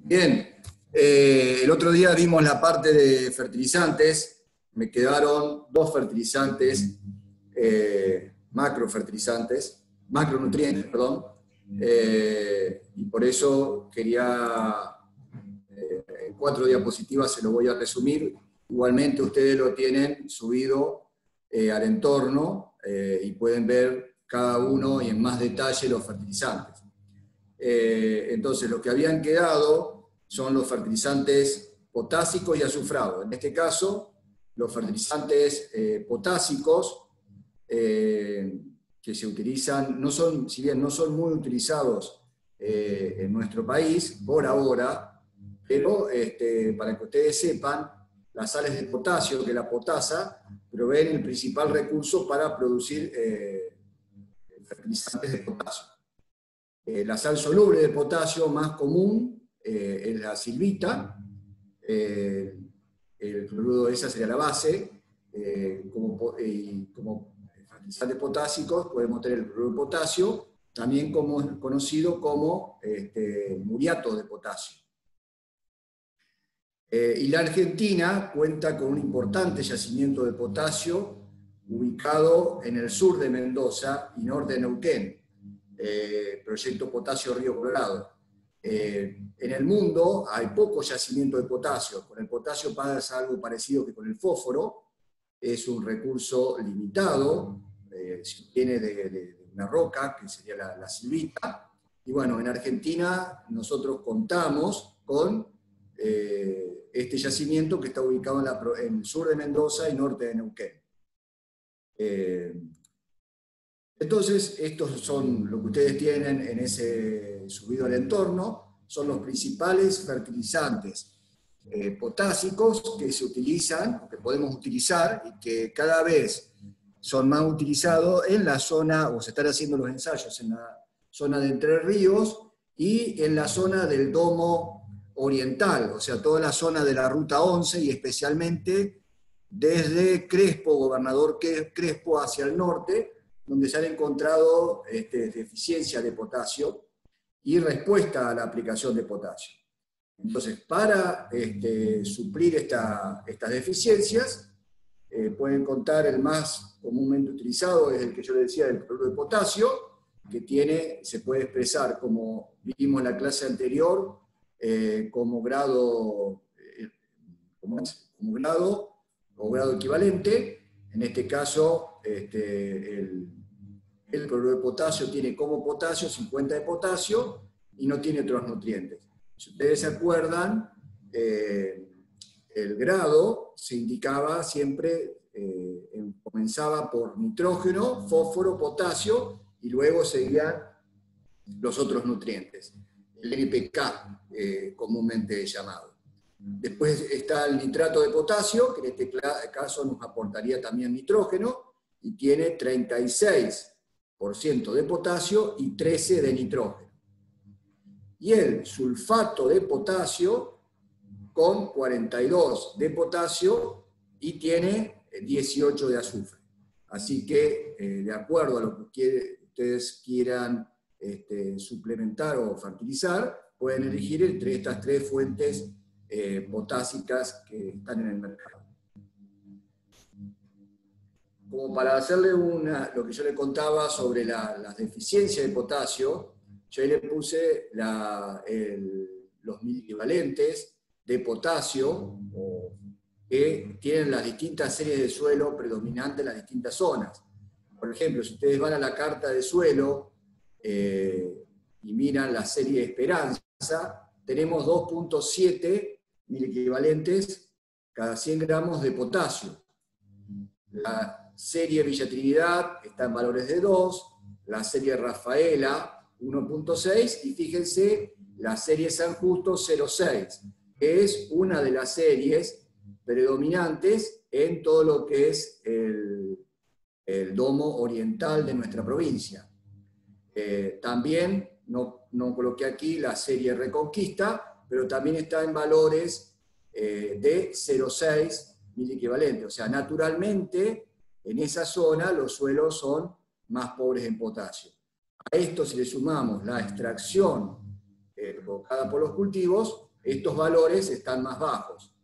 Bien, el otro día vimos la parte de fertilizantes, me quedaron dos fertilizantes, macronutrientes, perdón, y por eso quería, en 4 diapositivas se lo voy a resumir. Igualmente ustedes lo tienen subido al entorno y pueden ver cada uno y en más detalle los fertilizantes. Entonces, lo que habían quedado son los fertilizantes potásicos y azufrados. En este caso, los fertilizantes potásicos que se utilizan, si bien no son muy utilizados en nuestro país por ahora, pero para que ustedes sepan, las sales de potasio, que la potasa, proveen el principal recurso para producir fertilizantes de potasio. La sal soluble de potasio más común es la silvita. El cloruro de esa sería la base. Como fertilizantes potásicos podemos tener el cloruro de potasio, también conocido como muriato de potasio. Y la Argentina cuenta con un importante yacimiento de potasio ubicado en el sur de Mendoza y norte de Neuquén. Proyecto Potasio Río Colorado. En el mundo hay poco yacimiento de potasio. Con el potasio pasa algo parecido que con el fósforo. Es un recurso limitado, si viene de una roca, que sería la silvita. Y bueno, en Argentina nosotros contamos con este yacimiento que está ubicado en el sur de Mendoza y norte de Neuquén. Entonces, estos son lo que ustedes tienen en ese subido al entorno, son los principales fertilizantes potásicos que se utilizan, que podemos utilizar y que cada vez son más utilizados en la zona, o se están haciendo los ensayos en la zona de Entre Ríos y en la zona del Domo Oriental, o sea, toda la zona de la Ruta 11 y especialmente desde Crespo, Gobernador Crespo hacia el norte, donde se han encontrado deficiencia de potasio y respuesta a la aplicación de potasio. Entonces, para suplir estas deficiencias, pueden contar el más comúnmente utilizado, es el que yo les decía, el cloruro de potasio, que se puede expresar, como vimos en la clase anterior, como grado o grado equivalente. En este caso, el cloruro de potasio tiene como potasio 50 de potasio y no tiene otros nutrientes. Si ustedes se acuerdan, el grado se indicaba siempre, comenzaba por nitrógeno, fósforo, potasio, y luego seguían los otros nutrientes, el NPK comúnmente llamado. Después está el nitrato de potasio, que en este caso nos aportaría también nitrógeno, y tiene 36% de potasio y 13% de nitrógeno. Y el sulfato de potasio con 42 de potasio y tiene 18 de azufre. Así que, de acuerdo a lo que ustedes quieran suplementar o fertilizar, pueden elegir entre estas 3 fuentes potásicas que están en el mercado. Como para hacerle lo que yo le contaba sobre las deficiencias de potasio, yo ahí le puse los miliequivalentes de potasio que tienen las distintas series de suelo predominantes en las distintas zonas. Por ejemplo, si ustedes van a la carta de suelo y miran la serie Esperanza, tenemos 2.7 miliequivalentes cada 100 gramos de potasio. La serie Villa Trinidad está en valores de 2, la serie Rafaela 1.6 y fíjense la serie San Justo 0.6, que es una de las series predominantes en todo lo que es el domo oriental de nuestra provincia. También no coloqué aquí la serie Reconquista, pero también está en valores de 0.6 miliequivalente. O sea, naturalmente en esa zona los suelos son más pobres en potasio. A esto si le sumamos la extracción provocada por los cultivos, estos valores están más bajos.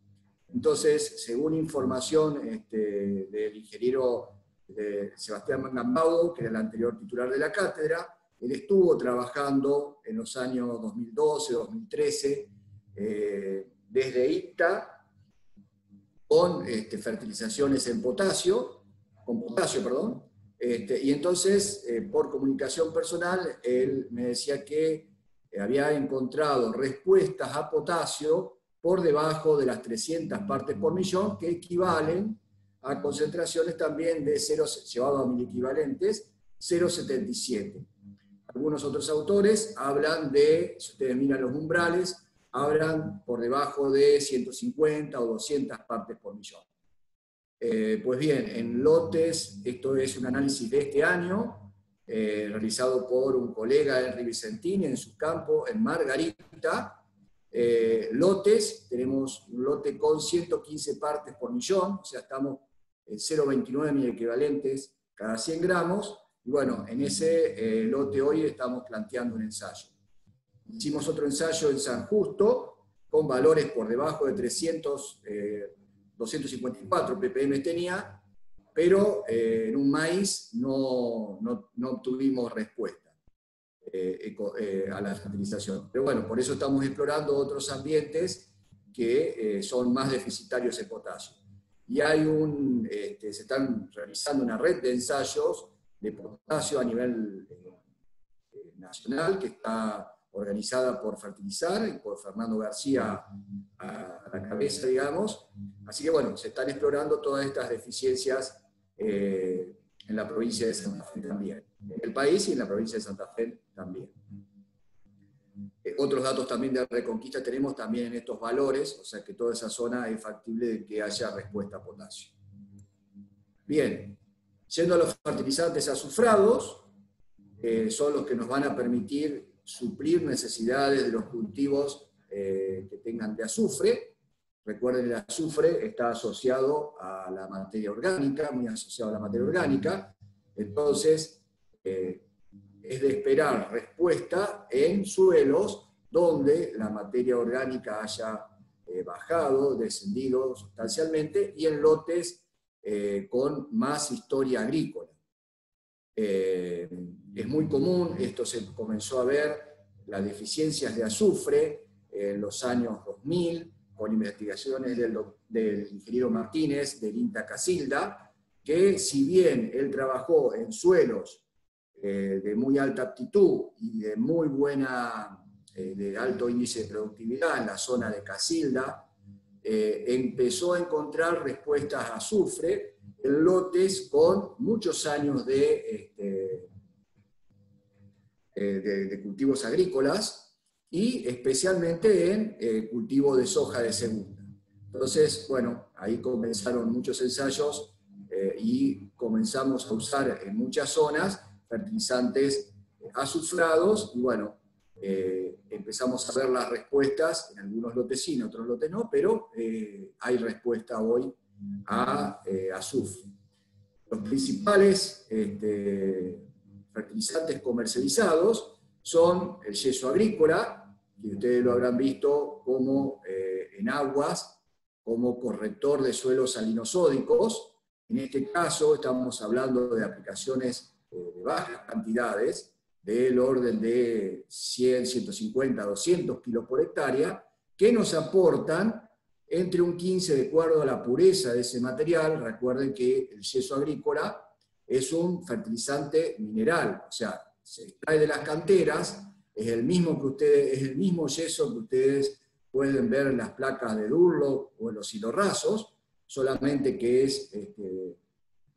Entonces, según información del ingeniero Sebastián Gambaudo, que era el anterior titular de la cátedra, él estuvo trabajando en los años 2012, 2013, desde IPTA, con fertilizaciones con potasio, perdón. Y entonces, por comunicación personal, él me decía que había encontrado respuestas a potasio por debajo de las 300 partes por millón, que equivalen a concentraciones también de 0, llevado a miliequivalentes, 0,77. Algunos otros autores hablan de, si ustedes miran los umbrales, hablan por debajo de 150 o 200 partes por millón. Pues bien, en lotes, esto es un análisis de este año, realizado por un colega, Henry Vicentini, en su campo, en Margarita. Lotes, tenemos un lote con 115 partes por millón, o sea, estamos en 0,29 miliequivalentes cada 100 gramos, y bueno, en ese lote hoy estamos planteando un ensayo. Hicimos otro ensayo en San Justo, con valores por debajo de 254 ppm tenía, pero en un maíz no obtuvimos respuesta a la fertilización. Pero bueno, por eso estamos explorando otros ambientes que son más deficitarios en potasio. Y hay se están realizando una red de ensayos de potasio a nivel nacional, que está organizada por Fertilizar y por Fernando García a la cabeza, digamos. Así que bueno, se están explorando todas estas deficiencias en la provincia de Santa Fe también, en el país y en la provincia de Santa Fe también. Otros datos también de Reconquista tenemos también en estos valores, o sea que toda esa zona es factible de que haya respuesta a potasio. Bien, yendo a los fertilizantes azufrados, son los que nos van a permitir suplir necesidades de los cultivos que tengan de azufre. Recuerden, el azufre está asociado a la materia orgánica, muy asociado a la materia orgánica, entonces es de esperar respuesta en suelos donde la materia orgánica haya bajado, descendido sustancialmente, y en lotes con más historia agrícola. Es muy común, esto se comenzó a ver, las deficiencias de azufre en los años 2000, con investigaciones del ingeniero Martínez, del INTA Casilda, que si bien él trabajó en suelos de muy alta aptitud y de muy buena, de alto índice de productividad en la zona de Casilda, empezó a encontrar respuestas a azufre en lotes con muchos años de cultivos agrícolas y especialmente en cultivo de soja de segunda. Entonces, bueno, ahí comenzaron muchos ensayos y comenzamos a usar en muchas zonas fertilizantes azufrados y bueno, empezamos a ver las respuestas, en algunos lotes sí, en otros lotes no, pero hay respuesta hoy a azufre. Los principales fertilizantes comercializados son el yeso agrícola, que ustedes lo habrán visto como en aguas, como corrector de suelos salinosódicos. En este caso estamos hablando de aplicaciones de bajas cantidades, del orden de 100, 150, 200 kilos por hectárea, que nos aportan entre un 15 de acuerdo a la pureza de ese material. Recuerden que el yeso agrícola es un fertilizante mineral, o sea, se extrae de las canteras, es el mismo yeso que ustedes pueden ver en las placas de Durlock o en los hilorrazos, solamente que es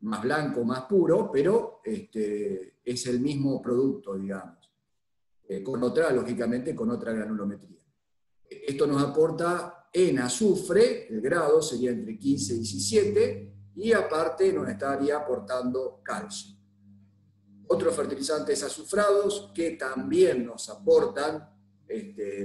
más blanco, más puro, pero es el mismo producto, digamos, lógicamente con otra granulometría. Esto nos aporta en azufre, el grado sería entre 15 y 17, y aparte nos estaría aportando calcio. Otros fertilizantes azufrados que también nos aportan,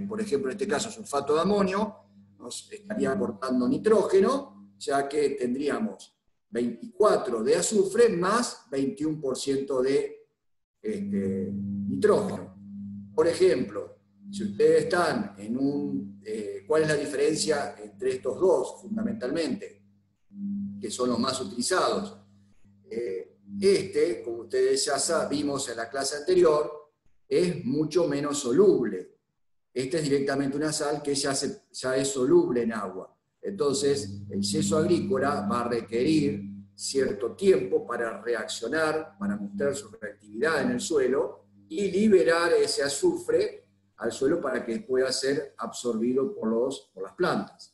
por ejemplo en este caso sulfato de amonio, nos estaría aportando nitrógeno, ya que tendríamos 24 de azufre más 21% de nitrógeno. Por ejemplo, si ustedes están en un ¿Cuál es la diferencia entre estos dos, fundamentalmente? Que son los más utilizados. Como ustedes ya vimos en la clase anterior, es mucho menos soluble. Este es directamente una sal que ya es soluble en agua. Entonces, el yeso agrícola va a requerir cierto tiempo para reaccionar, para mostrar su reactividad en el suelo y liberar ese azufre al suelo para que pueda ser absorbido por las plantas.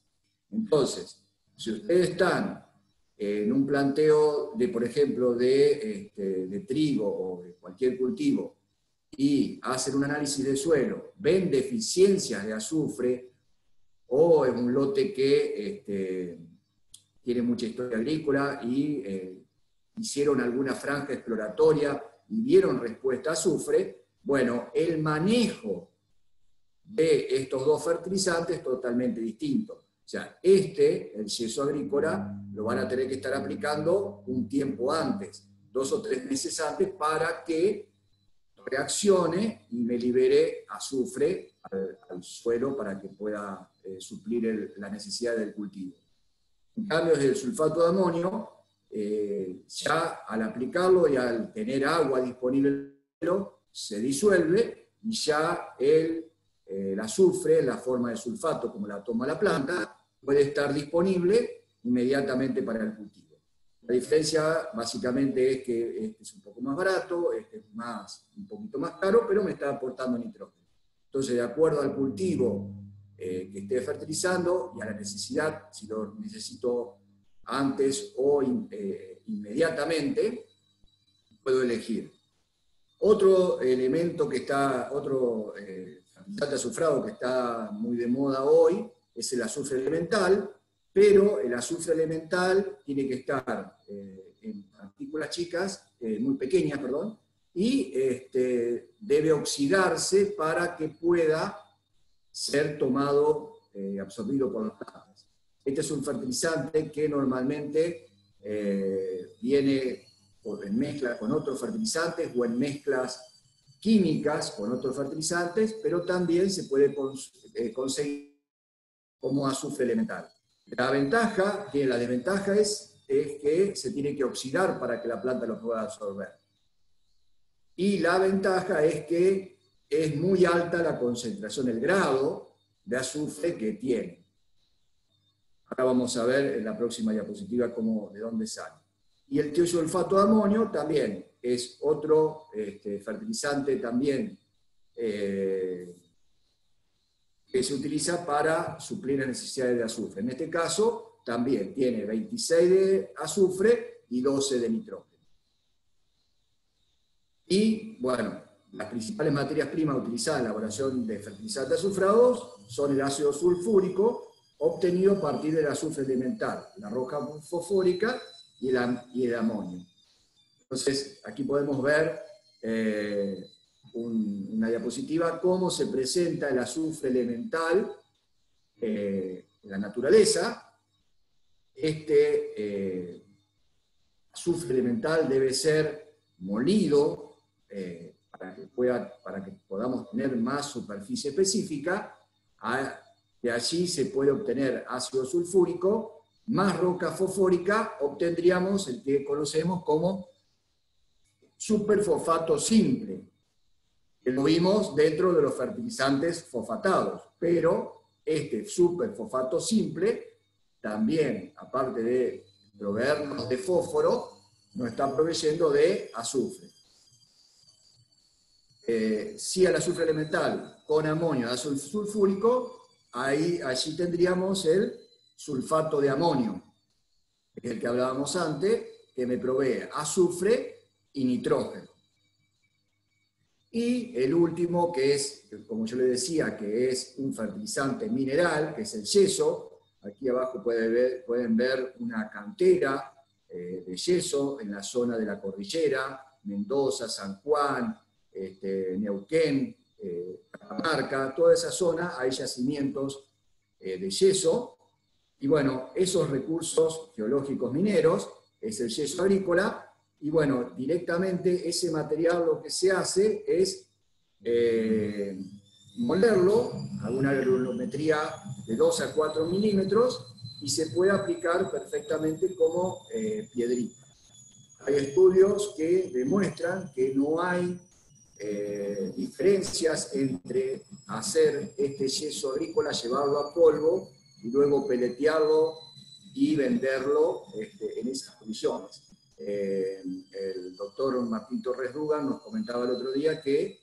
Entonces, si ustedes están en un planteo de, por ejemplo, de trigo o de cualquier cultivo y hacen un análisis de suelo, ven deficiencias de azufre o es un lote que tiene mucha historia agrícola y hicieron alguna franja exploratoria y dieron respuesta a azufre, bueno, el manejo de estos dos fertilizantes es totalmente distinto. O sea, el yeso agrícola, lo van a tener que estar aplicando un tiempo antes, 2 o 3 meses antes, para que reaccione y me libere azufre al suelo para que pueda suplir la necesidad del cultivo. En cambio, el sulfato de amonio, ya al aplicarlo y al tener agua disponible, se disuelve y ya el azufre, en la forma de sulfato como la toma la planta, puede estar disponible inmediatamente para el cultivo. La diferencia básicamente es que este es un poco más barato, este es un poquito más caro, pero me está aportando nitrógeno. Entonces, de acuerdo al cultivo que esté fertilizando y a la necesidad, si lo necesito antes o inmediatamente, puedo elegir. Otro elemento otro fertilizante azufrado que está muy de moda hoy es el azufre elemental, pero el azufre elemental tiene que estar en partículas chicas, muy pequeñas, perdón, y debe oxidarse para que pueda ser tomado, absorbido por las plantas. Este es un fertilizante que normalmente viene en mezcla con otros fertilizantes o en mezclas químicas con otros fertilizantes, pero también se puede conseguir como azufre elemental. La ventaja, que la desventaja es que se tiene que oxidar para que la planta lo pueda absorber. Y la ventaja es que es muy alta la concentración, el grado de azufre que tiene. Ahora vamos a ver en la próxima diapositiva de dónde sale. Y el tiosulfato de amonio también es otro fertilizante también que se utiliza para suplir las necesidades de azufre. En este caso también tiene 26 de azufre y 12 de nitrógeno. Y bueno, las principales materias primas utilizadas en la elaboración de fertilizantes azufrados son el ácido sulfúrico, obtenido a partir del azufre elemental, la roca fosfórica y el amonio. Entonces, aquí podemos ver una diapositiva cómo se presenta el azufre elemental en la naturaleza. Azufre elemental debe ser molido para que podamos tener más superficie específica. De allí se puede obtener ácido sulfúrico, más roca fosfórica, obtendríamos el que conocemos como superfosfato simple, que lo vimos dentro de los fertilizantes fosfatados, pero este superfosfato simple también, aparte de proveernos de fósforo, nos está proveyendo de azufre. Si al azufre elemental con amonio da sulfúrico, allí tendríamos el sulfato de amonio, que es el que hablábamos antes, que me provee azufre y nitrógeno. Y el último, que es, como yo le decía, que es un fertilizante mineral, que es el yeso. Aquí abajo pueden ver una cantera de yeso en la zona de la cordillera, Mendoza, San Juan, Neuquén, Catamarca, toda esa zona hay yacimientos de yeso. Y bueno, esos recursos geológicos mineros es el yeso agrícola. Y bueno, directamente ese material lo que se hace es molerlo a una granulometría de 2 a 4 milímetros y se puede aplicar perfectamente como piedrita. Hay estudios que demuestran que no hay diferencias entre hacer este yeso agrícola, llevarlo a polvo y luego peletearlo y venderlo en esas condiciones. El doctor Martín Torres Dugan nos comentaba el otro día que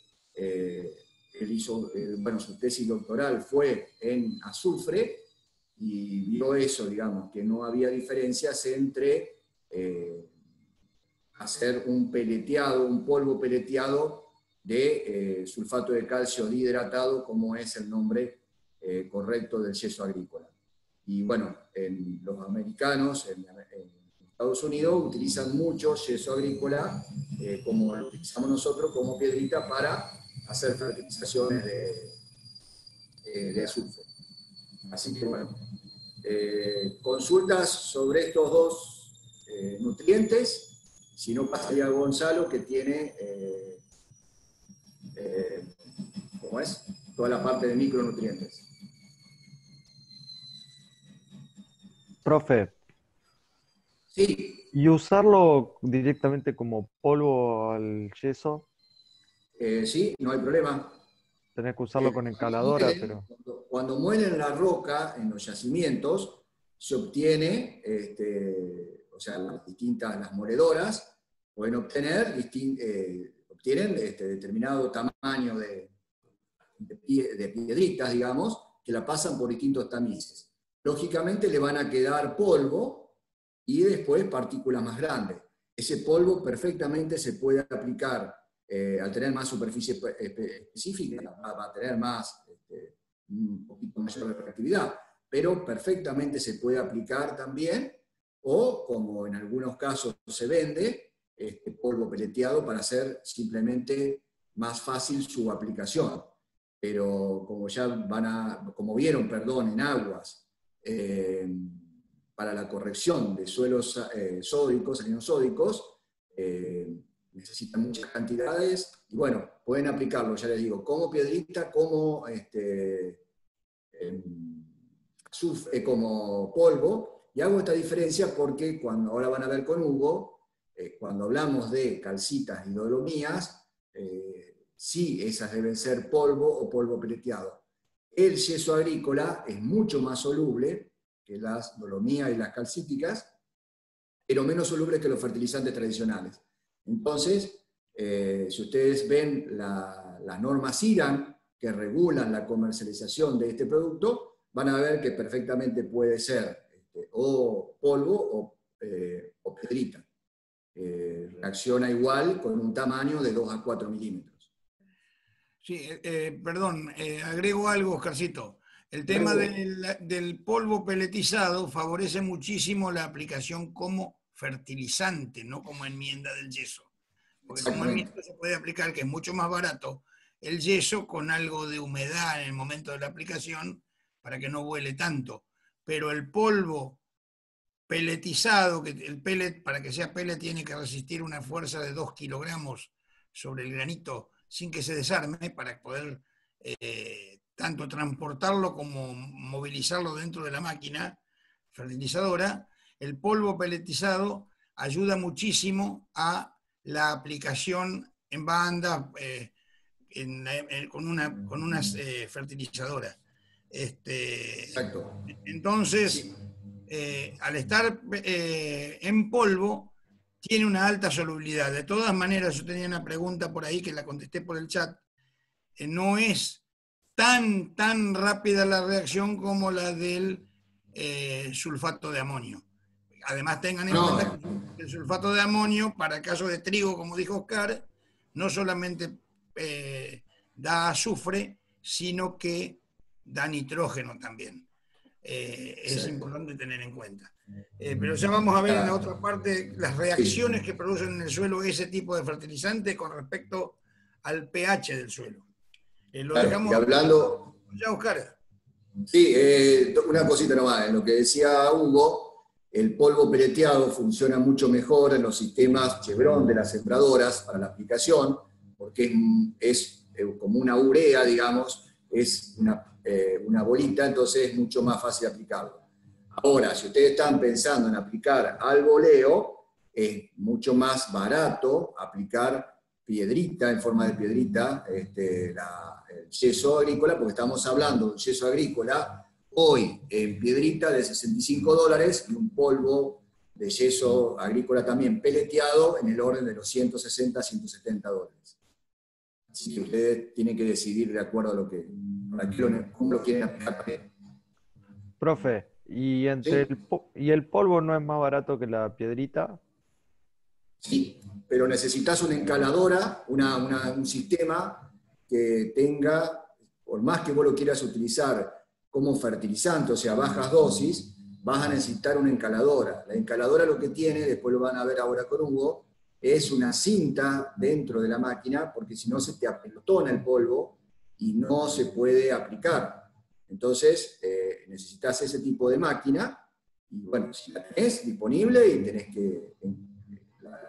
él hizo, su tesis doctoral fue en azufre y vio eso, digamos, que no había diferencias entre hacer un peleteado, un polvo peleteado de sulfato de calcio dihidratado, como es el nombre correcto del yeso agrícola. Y bueno, los americanos, en Estados Unidos, utilizan mucho yeso agrícola, como lo utilizamos nosotros, como piedrita para hacer fertilizaciones de azufre. Así que bueno, consultas sobre estos dos nutrientes. Si no, pasaría a Gonzalo, que tiene, ¿cómo es? Toda la parte de micronutrientes. Profe, Sí. ¿y usarlo directamente como polvo al yeso? Sí, no hay problema. Tenés que usarlo con encaladora, pero... Cuando muelen la roca en los yacimientos, se obtiene, o sea, las moledoras pueden obtener obtienen determinado tamaño de piedritas, digamos, que la pasan por distintos tamices. Lógicamente le van a quedar polvo y después partículas más grandes. Ese polvo perfectamente se puede aplicar, al tener más superficie específica, va a tener más, un poquito mayor de reactividad, pero perfectamente se puede aplicar también, o como en algunos casos se vende, polvo peleteado para hacer simplemente más fácil su aplicación. Pero como vieron, en aguas, para la corrección de suelos sódicos, salinosódicos, necesitan muchas cantidades, y bueno, pueden aplicarlo, ya les digo, como piedrita, como, como polvo, y hago esta diferencia porque ahora van a ver con Hugo, cuando hablamos de calcitas y dolomías, sí, esas deben ser polvo o polvo peleteado. El yeso agrícola es mucho más soluble que las dolomías y las calcíticas, pero menos soluble que los fertilizantes tradicionales. Entonces, si ustedes ven las normas IRAN que regulan la comercialización de este producto, van a ver que perfectamente puede ser o polvo o piedrita. Reacciona igual con un tamaño de 2 a 4 milímetros. Sí, perdón, agrego algo, Oscarcito. El tema del polvo peletizado favorece muchísimo la aplicación como fertilizante, no como enmienda del yeso. Porque como enmienda se puede aplicar, que es mucho más barato, el yeso con algo de humedad en el momento de la aplicación para que no huele tanto. Pero el polvo peletizado, que el pellet, para que sea pellet, tiene que resistir una fuerza de 2 kilogramos sobre el granito sin que se desarme, para poder tanto transportarlo como movilizarlo dentro de la máquina fertilizadora. El polvo pelletizado ayuda muchísimo a la aplicación en banda con unas fertilizadoras. Exacto. Entonces, sí. Al estar en polvo, tiene una alta solubilidad. De todas maneras, yo tenía una pregunta por ahí que la contesté por el chat. No es tan rápida la reacción como la del sulfato de amonio. Además, tengan en cuenta que el sulfato de amonio, para el caso de trigo, como dijo Oscar, no solamente da azufre, sino que da nitrógeno también. Es importante tener en cuenta. Pero ya vamos a ver en la otra parte las reacciones que producen en el suelo ese tipo de fertilizante con respecto al pH del suelo. Lo dejamos hablando... ya, Oscar. Sí, una cosita nomás, en lo que decía Hugo, el polvo peleteado funciona mucho mejor en los sistemas Chevron de las sembradoras para la aplicación, porque es como una urea, digamos, es una bolita, entonces es mucho más fácil aplicarlo. Ahora, si ustedes están pensando en aplicar al boleo, es mucho más barato aplicar piedrita, en forma de piedrita, el yeso agrícola, porque estamos hablando de un yeso agrícola hoy en piedrita de $65 y un polvo de yeso agrícola también peleteado en el orden de los $160 a $170. Así que ustedes tienen que decidir de acuerdo a lo que, cómo lo quieren aplicar también. Profe, ¿y ¿Sí? y el polvo no es más barato que la piedrita? Sí, pero necesitas una encaladora, un sistema que tenga, por más que vos lo quieras utilizar como fertilizante, o sea, bajas dosis, vas a necesitar una encaladora. La encaladora lo que tiene, después lo van a ver ahora con Hugo, es una cinta dentro de la máquina, porque si no se te apelotona el polvo y no se puede aplicar. Entonces, necesitas ese tipo de máquina, y bueno, si la tenés disponible y tenés que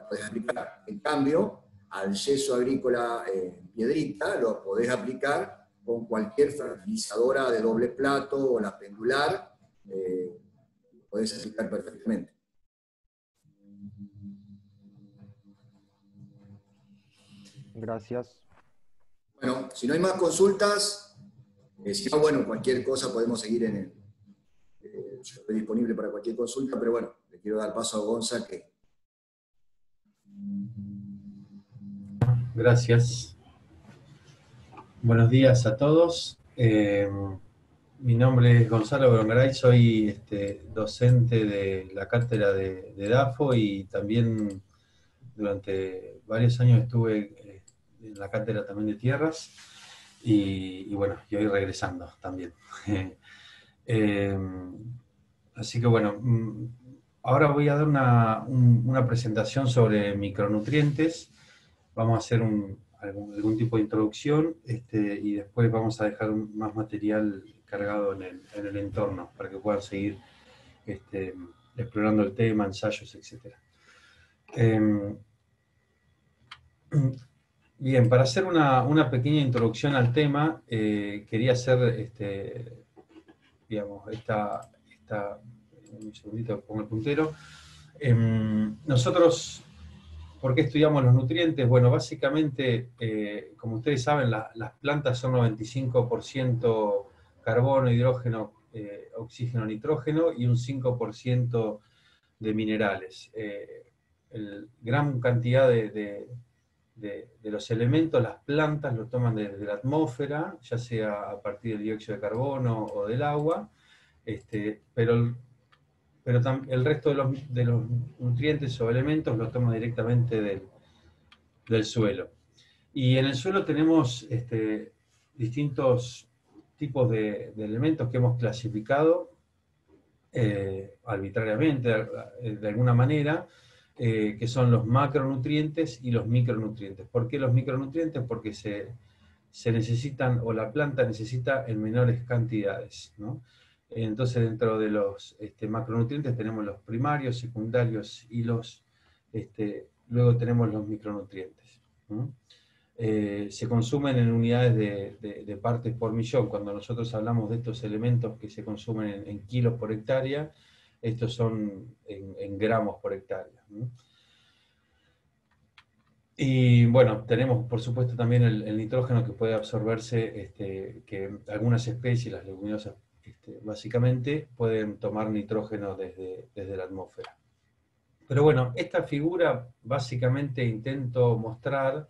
podés aplicar. En cambio, al yeso agrícola piedrita lo podés aplicar con cualquier fertilizadora de doble plato o la pendular, podés aplicar perfectamente. Gracias. Bueno, si no hay más consultas, si no, bueno, cualquier cosa podemos seguir en el... yo estoy disponible para cualquier consulta, pero bueno, le quiero dar paso a Gonza que... Gracias. Buenos días a todos. Mi nombre es Gonzalo Brongaray, soy docente de la cátedra de DAFO y también durante varios años estuve en la cátedra también de tierras y bueno, y hoy regresando también. Así que bueno, ahora voy a dar una presentación sobre micronutrientes. Vamos a hacer algún tipo de introducción y después vamos a dejar más material cargado en el entorno para que puedan seguir explorando el tema, ensayos, etc. Bien, para hacer una pequeña introducción al tema, quería hacer, digamos, un segundito, pongo el puntero. Nosotros, ¿por qué estudiamos los nutrientes? Bueno, básicamente, como ustedes saben, las plantas son 95% carbono, hidrógeno, oxígeno, nitrógeno y un 5% de minerales. Gran cantidad de los elementos, las plantas lo toman desde la atmósfera, ya sea a partir del dióxido de carbono o del agua, pero el resto de los nutrientes o elementos los toma directamente del suelo. Y en el suelo tenemos distintos tipos de elementos que hemos clasificado arbitrariamente, de alguna manera, que son los macronutrientes y los micronutrientes. ¿Por qué los micronutrientes? Porque se necesitan, o la planta necesita en menores cantidades, ¿no? Entonces, dentro de los macronutrientes tenemos los primarios, secundarios y luego tenemos los micronutrientes, ¿no? Se consumen en unidades de partes por millón. Cuando nosotros hablamos de estos elementos que se consumen en kilos por hectárea, estos son en gramos por hectárea, ¿no? Y bueno, tenemos por supuesto también el nitrógeno que puede absorberse, que algunas especies, las leguminosas básicamente, pueden tomar nitrógeno desde la atmósfera. Pero bueno, esta figura básicamente intento mostrar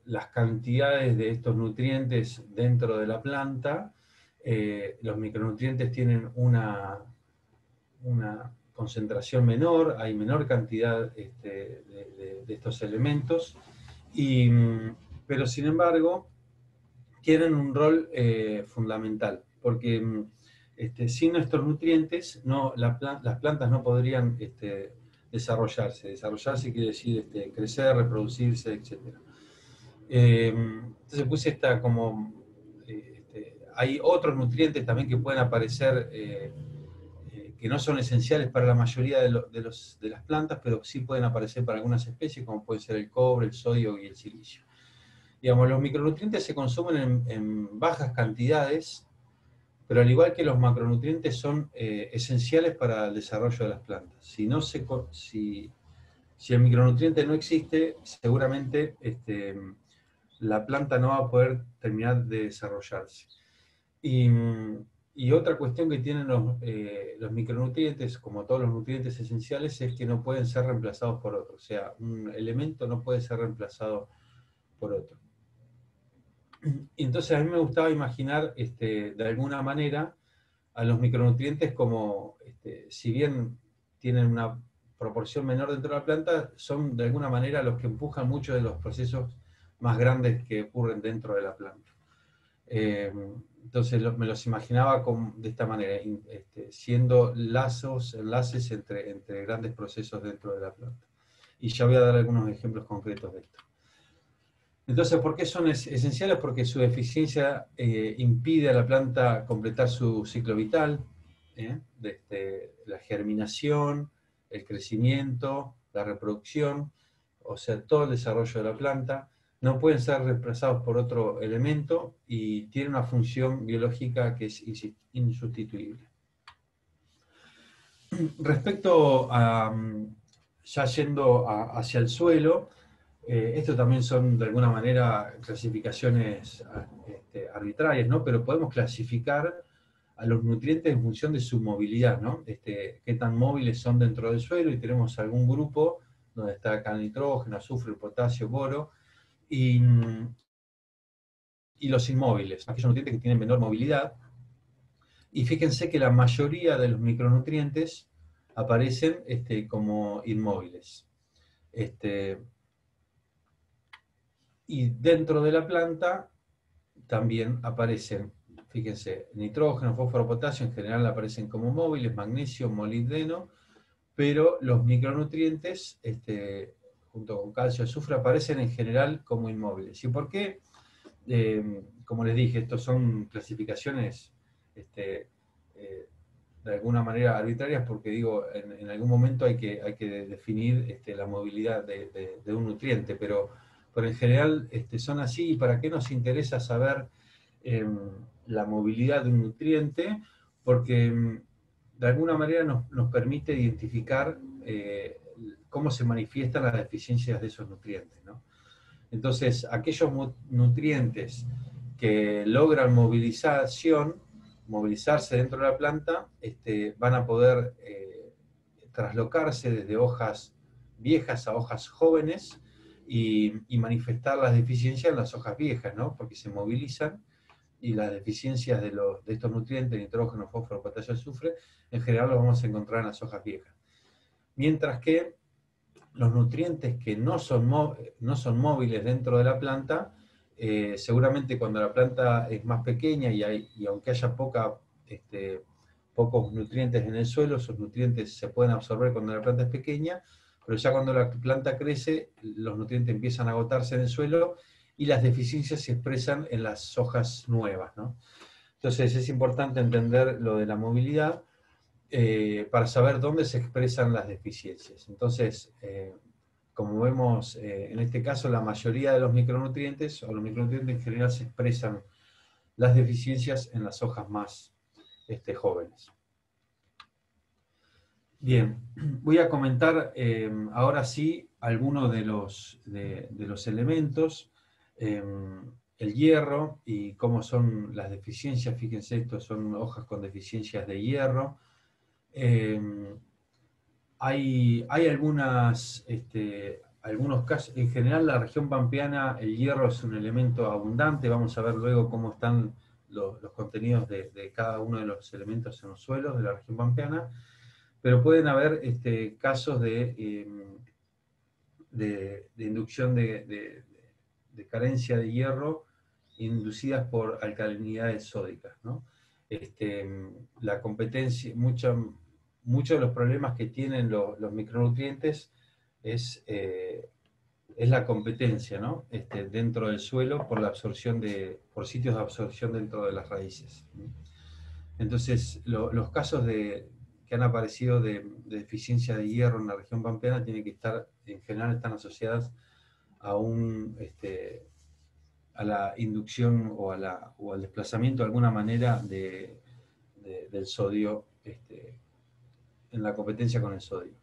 las cantidades de estos nutrientes dentro de la planta. Los micronutrientes tienen una concentración menor, hay menor cantidad de estos elementos, pero sin embargo tienen un rol fundamental, porque sin estos nutrientes las plantas no podrían desarrollarse. Desarrollarse quiere decir crecer, reproducirse, etc. Entonces puse esta como... hay otros nutrientes también que pueden aparecer que no son esenciales para la mayoría de las plantas, pero sí pueden aparecer para algunas especies, como puede ser el cobre, el sodio y el silicio. Digamos, los micronutrientes se consumen en bajas cantidades, pero al igual que los macronutrientes son esenciales para el desarrollo de las plantas. Si el micronutriente no existe, seguramente la planta no va a poder terminar de desarrollarse. Y otra cuestión que tienen los micronutrientes, como todos los nutrientes esenciales, es que no pueden ser reemplazados por otros. O sea, un elemento no puede ser reemplazado por otro. Y entonces a mí me gustaba imaginar, de alguna manera, a los micronutrientes como, si bien tienen una proporción menor dentro de la planta, son de alguna manera los que empujan muchos de los procesos más grandes que ocurren dentro de la planta. Entonces me los imaginaba de esta manera, siendo enlaces entre grandes procesos dentro de la planta. Y ya voy a dar algunos ejemplos concretos de esto. Entonces, ¿por qué son esenciales? Porque su deficiencia impide a la planta completar su ciclo vital, la germinación, el crecimiento, la reproducción, o sea, todo el desarrollo de la planta. No pueden ser reemplazados por otro elemento y tienen una función biológica que es insustituible. Respecto a, ya yendo hacia el suelo, esto también son de alguna manera clasificaciones arbitrarias, ¿no? Pero podemos clasificar a los nutrientes en función de su movilidad, ¿no? Qué tan móviles son dentro del suelo, y tenemos algún grupo donde está acá el nitrógeno, azufre, potasio, boro, y los inmóviles, aquellos nutrientes que tienen menor movilidad. Y fíjense que la mayoría de los micronutrientes aparecen como inmóviles. Y dentro de la planta también aparecen, fíjense, nitrógeno, fósforo, potasio, en general aparecen como móviles, magnesio, molibdeno, pero los micronutrientes, junto con calcio y azufre, aparecen en general como inmóviles. ¿Y por qué? Como les dije, estos son clasificaciones de alguna manera arbitrarias, porque digo, en algún momento hay que definir la movilidad de un nutriente, pero en general son así. ¿Y para qué nos interesa saber la movilidad de un nutriente? Porque de alguna manera nos permite identificar cómo se manifiestan las deficiencias de esos nutrientes, ¿no? Entonces, aquellos nutrientes que logran movilizarse dentro de la planta, van a poder traslocarse desde hojas viejas a hojas jóvenes y manifestar las deficiencias en las hojas viejas, ¿no? Porque se movilizan, y las deficiencias de estos nutrientes, nitrógeno, fósforo, potasio, azufre, en general los vamos a encontrar en las hojas viejas. Mientras que los nutrientes que no son móviles dentro de la planta, seguramente cuando la planta es más pequeña y aunque haya pocos nutrientes en el suelo, esos nutrientes se pueden absorber cuando la planta es pequeña, pero ya cuando la planta crece, los nutrientes empiezan a agotarse en el suelo y las deficiencias se expresan en las hojas nuevas, ¿no? Entonces es importante entender lo de la movilidad para saber dónde se expresan las deficiencias. Entonces, como vemos en este caso, la mayoría de los micronutrientes, o los micronutrientes en general, se expresan las deficiencias en las hojas más jóvenes. Bien, voy a comentar ahora sí algunos de los elementos, el hierro y cómo son las deficiencias. Fíjense, estos son hojas con deficiencias de hierro. Hay algunos casos. En general, la región pampeana, el hierro es un elemento abundante. Vamos a ver luego cómo están los contenidos de cada uno de los elementos en los suelos de la región pampeana, pero pueden haber casos de inducción de carencia de hierro inducidas por alcalinidades sódicas, ¿no? La competencia, muchos de los problemas que tienen los micronutrientes es la competencia, ¿no? Dentro del suelo por la absorción por sitios de absorción dentro de las raíces. Entonces, los casos que han aparecido de deficiencia de hierro en la región pampeana en general están asociadas a la inducción o al desplazamiento de alguna manera del sodio en la competencia con el sodio.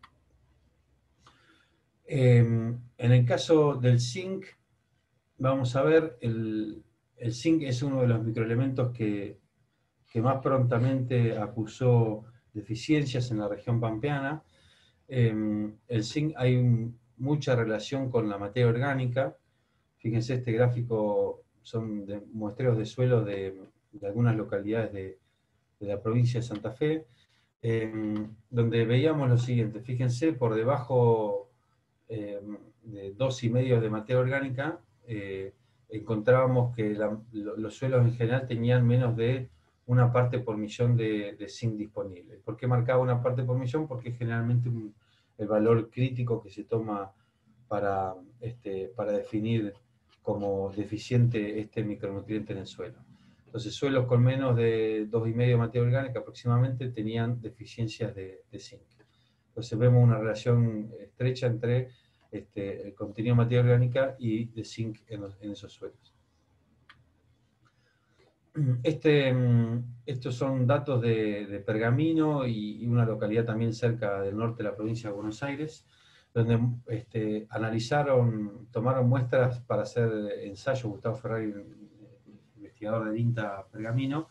En el caso del zinc, vamos a ver, el zinc es uno de los microelementos que más prontamente acusó deficiencias en la región pampeana. El zinc hay mucha relación con la materia orgánica. Fíjense, este gráfico son muestreos de suelo de algunas localidades de la provincia de Santa Fe, donde veíamos lo siguiente. Fíjense, por debajo de 2,5 de materia orgánica, encontrábamos que los suelos en general tenían menos de una parte por millón de zinc disponible. ¿Por qué marcaba una parte por millón? Porque es generalmente el valor crítico que se toma para definir como deficiente este micronutriente en el suelo. Entonces, suelos con menos de 2,5 de materia orgánica aproximadamente tenían deficiencias de zinc. Entonces vemos una relación estrecha entre el contenido de materia orgánica y de zinc en esos suelos. Estos son datos de Pergamino y una localidad también cerca del norte de la provincia de Buenos Aires, donde tomaron muestras para hacer ensayos. Gustavo Ferrari, investigador del INTA Pergamino,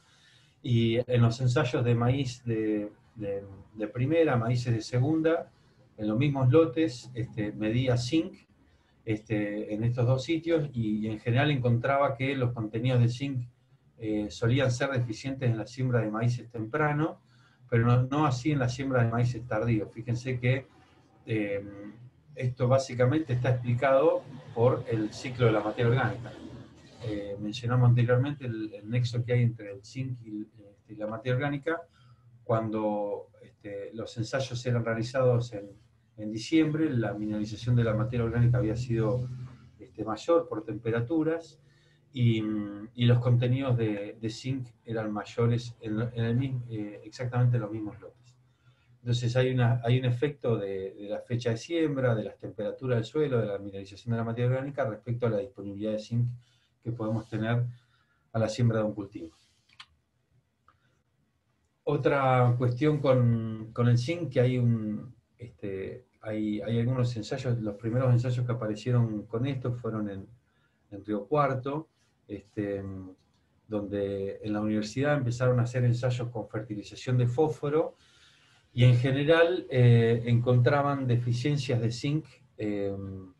y en los ensayos de maíz de primera, maíces de segunda, en los mismos lotes, medía zinc en estos dos sitios, y en general encontraba que los contenidos de zinc solían ser deficientes en la siembra de maíces temprano, pero no así en la siembra de maíces tardíos. Fíjense que esto básicamente está explicado por el ciclo de la materia orgánica. Mencionamos anteriormente el nexo que hay entre el zinc y la materia orgánica. Cuando los ensayos eran realizados en diciembre, la mineralización de la materia orgánica había sido mayor por temperaturas, y los contenidos de zinc eran mayores exactamente en los mismos lotes. Entonces hay un efecto de la fecha de siembra, de las temperaturas del suelo, de la mineralización de la materia orgánica respecto a la disponibilidad de zinc que podemos tener a la siembra de un cultivo. Otra cuestión con el zinc, que hay algunos ensayos. Los primeros ensayos que aparecieron con esto fueron en Río Cuarto, donde en la universidad empezaron a hacer ensayos con fertilización de fósforo, y en general encontraban deficiencias de zinc en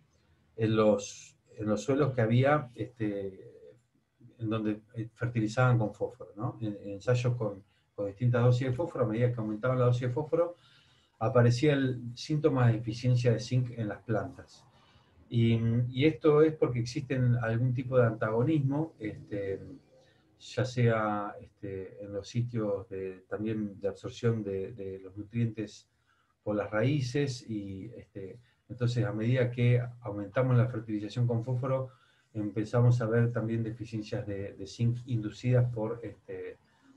los suelos que había, en donde fertilizaban con fósforo, ¿no? En ensayos con distintas dosis de fósforo, a medida que aumentaba la dosis de fósforo, aparecía el síntoma de deficiencia de zinc en las plantas. Y esto es porque existen algún tipo de antagonismo, ya sea en los sitios también de absorción de los nutrientes por las raíces, y entonces a medida que aumentamos la fertilización con fósforo, empezamos a ver también deficiencias de zinc inducidas por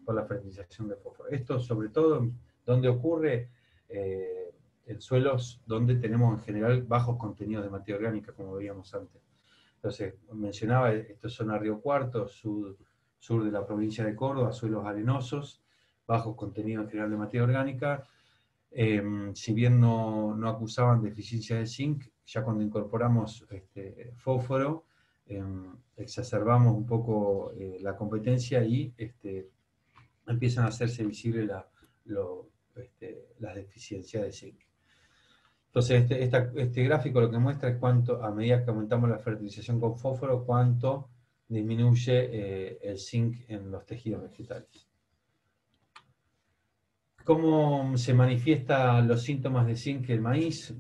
la fertilización de fósforo. Esto sobre todo donde ocurre en suelos donde tenemos en general bajos contenidos de materia orgánica, como veíamos antes. Entonces, mencionaba, esto es zona Río Cuarto, sur de la provincia de Córdoba, suelos arenosos, bajos contenidos en general de materia orgánica. Si bien no acusaban deficiencia de zinc, ya cuando incorporamos fósforo, exacerbamos un poco la competencia, y empiezan a hacerse visibles las deficiencias de zinc. Entonces, este gráfico lo que muestra es cuánto, a medida que aumentamos la fertilización con fósforo, cuánto disminuye el zinc en los tejidos vegetales. ¿Cómo se manifiestan los síntomas de zinc en el maíz?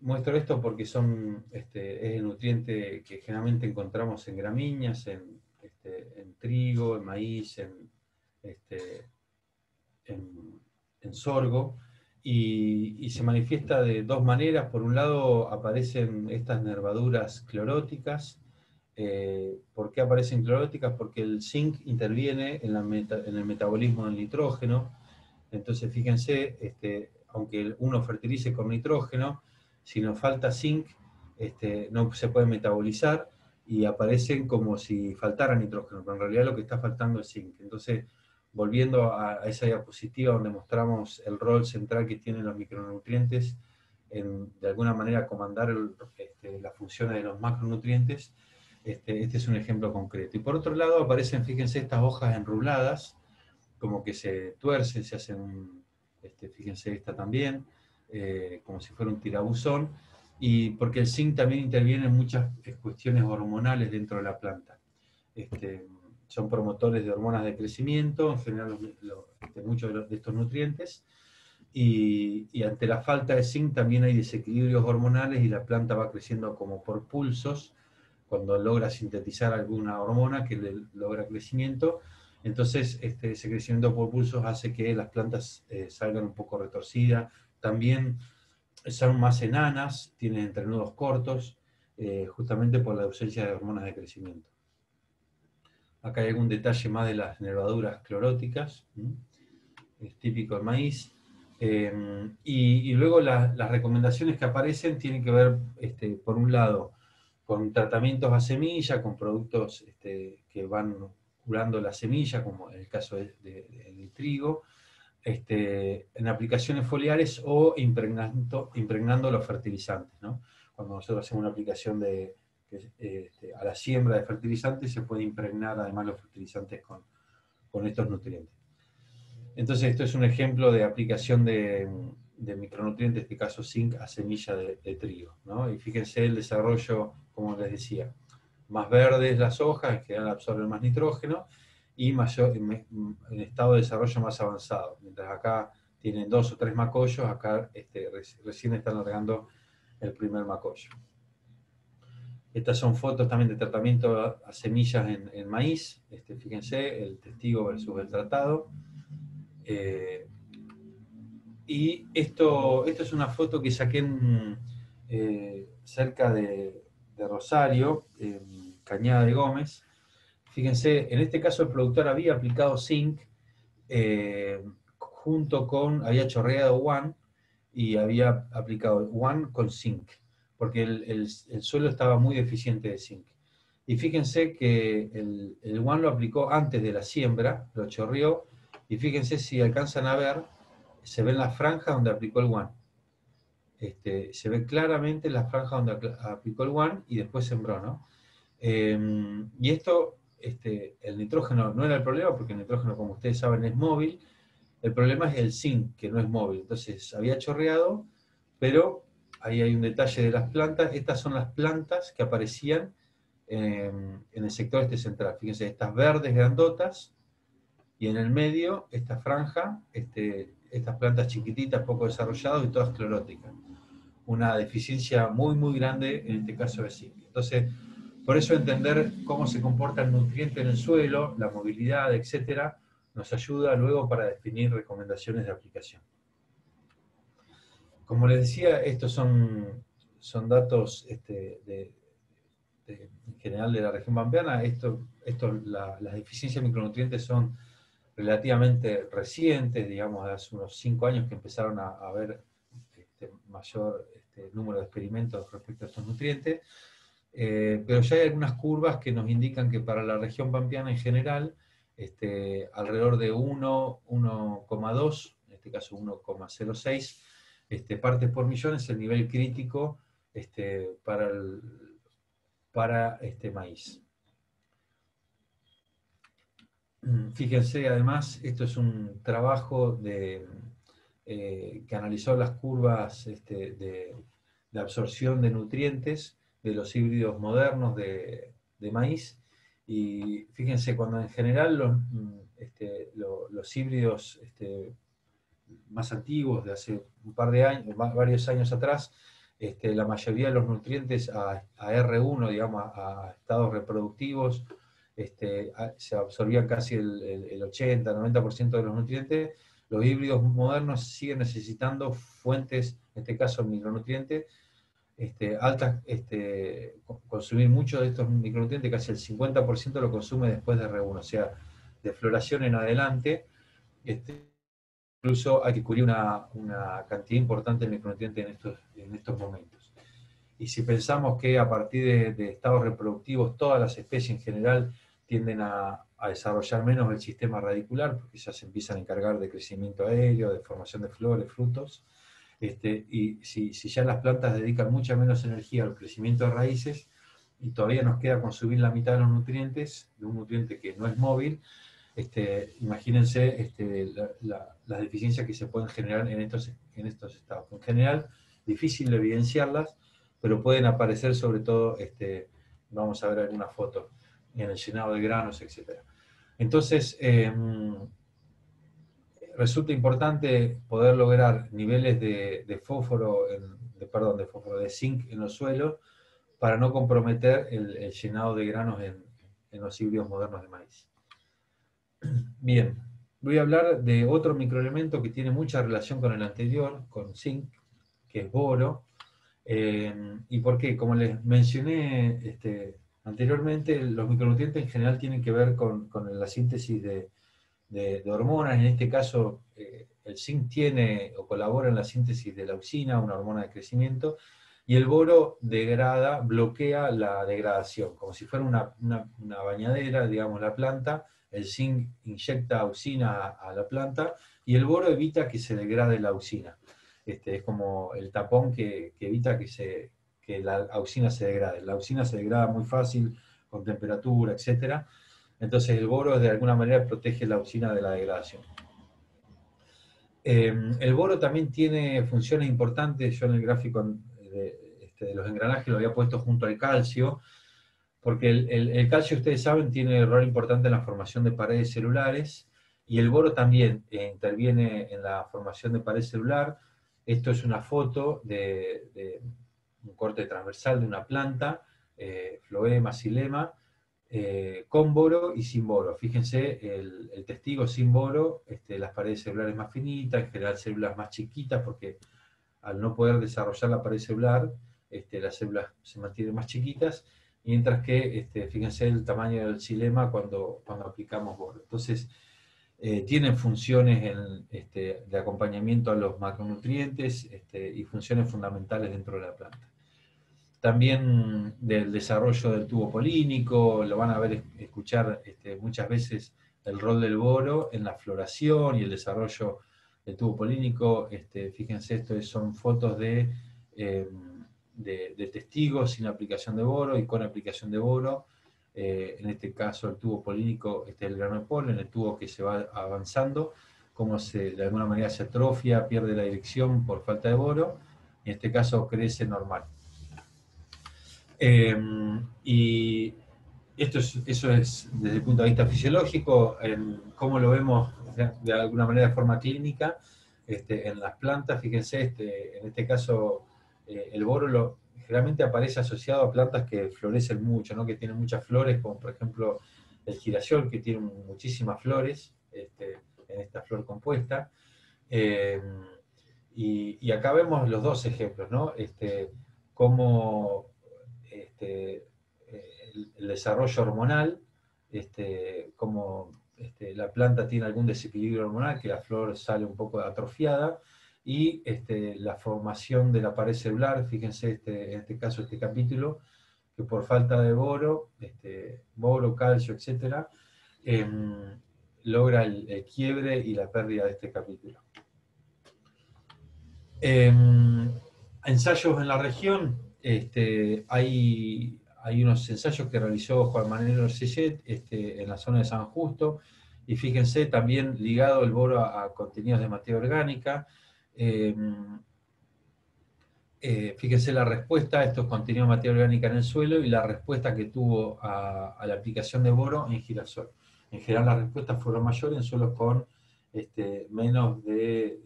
Muestro esto porque es el nutriente que generalmente encontramos en gramíneas, en trigo, en maíz, en sorgo, y se manifiesta de dos maneras. Por un lado aparecen estas nervaduras cloróticas. ¿Por qué aparecen cloróticas? Porque el zinc interviene en el metabolismo del nitrógeno. Entonces fíjense, aunque uno fertilice con nitrógeno, si nos falta zinc, no se puede metabolizar, y aparecen como si faltara nitrógeno, pero en realidad lo que está faltando es zinc. Entonces, volviendo a esa diapositiva donde mostramos el rol central que tienen los micronutrientes en, de alguna manera, comandar las funciones de los macronutrientes, este es un ejemplo concreto. Y por otro lado aparecen, fíjense, estas hojas enruladas, como que se tuercen, se hacen, fíjense esta también, como si fuera un tirabuzón, y porque el zinc también interviene en muchas cuestiones hormonales dentro de la planta. Son promotores de hormonas de crecimiento, en general muchos de estos nutrientes, y ante la falta de zinc también hay desequilibrios hormonales y la planta va creciendo como por pulsos, cuando logra sintetizar alguna hormona que le logra crecimiento. Entonces ese crecimiento por pulsos hace que las plantas salgan un poco retorcidas, también son más enanas, tienen entrenudos cortos, justamente por la ausencia de hormonas de crecimiento. Acá hay algún detalle más de las nervaduras cloróticas, es típico del maíz. Y luego las recomendaciones que aparecen tienen que ver, por un lado, con tratamientos a semilla, con productos que van curando la semilla, como en el caso del trigo, en aplicaciones foliares o impregnando los fertilizantes, ¿no? Cuando nosotros hacemos una aplicación a la siembra de fertilizantes, se puede impregnar además los fertilizantes con estos nutrientes. Entonces esto es un ejemplo de aplicación de micronutrientes, en este caso zinc, a semilla de trigo, ¿no? Y fíjense el desarrollo, como les decía, más verdes las hojas, en general absorben más nitrógeno, y en estado de desarrollo más avanzado. Mientras acá tienen 2 o 3 macollos, acá recién están largando el primer macollo. Estas son fotos también de tratamiento a semillas en maíz. Fíjense, el testigo versus el tratado. Y esto es una foto que saqué cerca de Rosario, en Cañada de Gómez. Fíjense, en este caso el productor había aplicado zinc, había chorreado One y había aplicado One con zinc, porque el suelo estaba muy deficiente de zinc. Y fíjense que el One lo aplicó antes de la siembra, lo chorreó, y fíjense si alcanzan a ver, se ve en la franja donde aplicó el One. Se ve claramente la franja donde aplicó el One y después sembró, ¿no? Y esto, el nitrógeno no era el problema, porque el nitrógeno, como ustedes saben, es móvil. El problema es el zinc, que no es móvil. Entonces, había chorreado, pero ahí hay un detalle de las plantas. Estas son las plantas que aparecían en el sector central. Fíjense, estas verdes grandotas, y en el medio, esta franja, estas plantas chiquititas, poco desarrolladas y todas cloróticas. Una deficiencia muy, muy grande, en este caso de zinc. Entonces, por eso entender cómo se comporta el nutriente en el suelo, la movilidad, etcétera, nos ayuda luego para definir recomendaciones de aplicación. Como les decía, estos son datos en general de la región pampeana. Las deficiencias de micronutrientes son relativamente recientes, digamos, hace unos 5 años que empezaron a haber mayor número de experimentos respecto a estos nutrientes. Pero ya hay algunas curvas que nos indican que para la región pampeana en general, alrededor de 1,2, en este caso 1,06 partes por millón es el nivel crítico para maíz. Fíjense, además, esto es un trabajo que analizó las curvas de absorción de nutrientes de los híbridos modernos de maíz, y fíjense, cuando en general los híbridos más antiguos, de hace un par de años, varios años atrás, la mayoría de los nutrientes a R1, digamos, a estados reproductivos, se absorbían casi el 80-90% de los nutrientes. Los híbridos modernos siguen necesitando fuentes, en este caso micronutrientes, altas, consumir mucho de estos micronutrientes, casi el 50% lo consume después de R1, o sea, de floración en adelante, incluso hay que cubrir una cantidad importante de micronutrientes en estos momentos. Y si pensamos que a partir de estados reproductivos todas las especies en general tienden a desarrollar menos el sistema radicular, porque ya se empiezan a encargar de crecimiento aéreo, de formación de flores, frutos, y si ya las plantas dedican mucha menos energía al crecimiento de raíces, y todavía nos queda consumir la mitad de los nutrientes, de un nutriente que no es móvil, imagínense las deficiencias que se pueden generar en estos estados. En general, difícil de evidenciarlas, pero pueden aparecer sobre todo, vamos a ver algunas fotos, en el llenado de granos, etc. Entonces, resulta importante poder lograr niveles de fósforo, de zinc en los suelos, para no comprometer el llenado de granos en los híbridos modernos de maíz. Bien, voy a hablar de otro microelemento que tiene mucha relación con el anterior, con zinc, que es boro. ¿Y por qué? Como les mencioné anteriormente, los micronutrientes en general tienen que ver con la síntesis de hormonas. En este caso, el zinc tiene o colabora en la síntesis de la auxina, una hormona de crecimiento, y el boro bloquea la degradación, como si fuera una bañadera, digamos, la planta. El zinc inyecta auxina a la planta, y el boro evita que se degrade la auxina. Es como el tapón que evita que la auxina se degrade. La auxina se degrada muy fácil, con temperatura, etc. Entonces el boro de alguna manera protege la auxina de la degradación. El boro también tiene funciones importantes. Yo en el gráfico de los engranajes lo había puesto junto al calcio, porque el calcio, ustedes saben, tiene un rol importante en la formación de paredes celulares, y el boro también interviene en la formación de pared celular. Esto es una foto de un corte transversal de una planta, Phloema xylema, con boro y sin boro. Fíjense, el testigo sin boro, las paredes celulares más finitas, en general células más chiquitas, porque al no poder desarrollar la pared celular, las células se mantienen más chiquitas, mientras que, fíjense el tamaño del xilema cuando aplicamos boro. Entonces, tienen funciones de acompañamiento a los macronutrientes, y funciones fundamentales dentro de la planta. También del desarrollo del tubo polínico, lo van a ver, escuchar muchas veces el rol del boro en la floración y el desarrollo del tubo polínico. Fíjense, esto son fotos de testigos sin aplicación de boro y con aplicación de boro. En este caso el tubo polínico, el grano de polen, el tubo que se va avanzando, como de alguna manera se atrofia, pierde la dirección por falta de boro, y en este caso crece normal. Y eso es desde el punto de vista fisiológico. Cómo lo vemos de alguna manera de forma clínica en las plantas. Fíjense, en este caso el boro generalmente aparece asociado a plantas que florecen mucho, ¿no? Que tienen muchas flores, como por ejemplo el girasol, que tiene muchísimas flores en esta flor compuesta. Y acá vemos los dos ejemplos, ¿no? Cómo el desarrollo hormonal, cómo la planta tiene algún desequilibrio hormonal, que la flor sale un poco atrofiada, y la formación de la pared celular. Fíjense en este caso, este capítulo, que por falta de boro, calcio, etc., logra el quiebre y la pérdida de este capítulo. Ensayos en la región, hay unos ensayos que realizó Juan Manuel Orsellet en la zona de San Justo, y fíjense también ligado el boro a contenidos de materia orgánica. Fíjense la respuesta a estos contenidos de materia orgánica en el suelo y la respuesta que tuvo a la aplicación de boro en girasol. En general las respuestas fueron mayores en suelos con menos de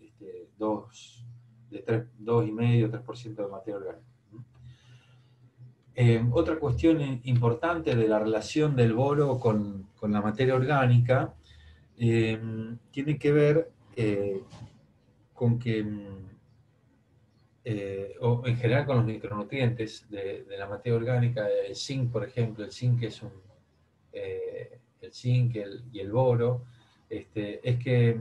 2,5-3% de materia orgánica. Otra cuestión importante de la relación del boro con la materia orgánica tiene que ver con que, o en general con los micronutrientes de la materia orgánica. El zinc, por ejemplo, el zinc y el boro, es que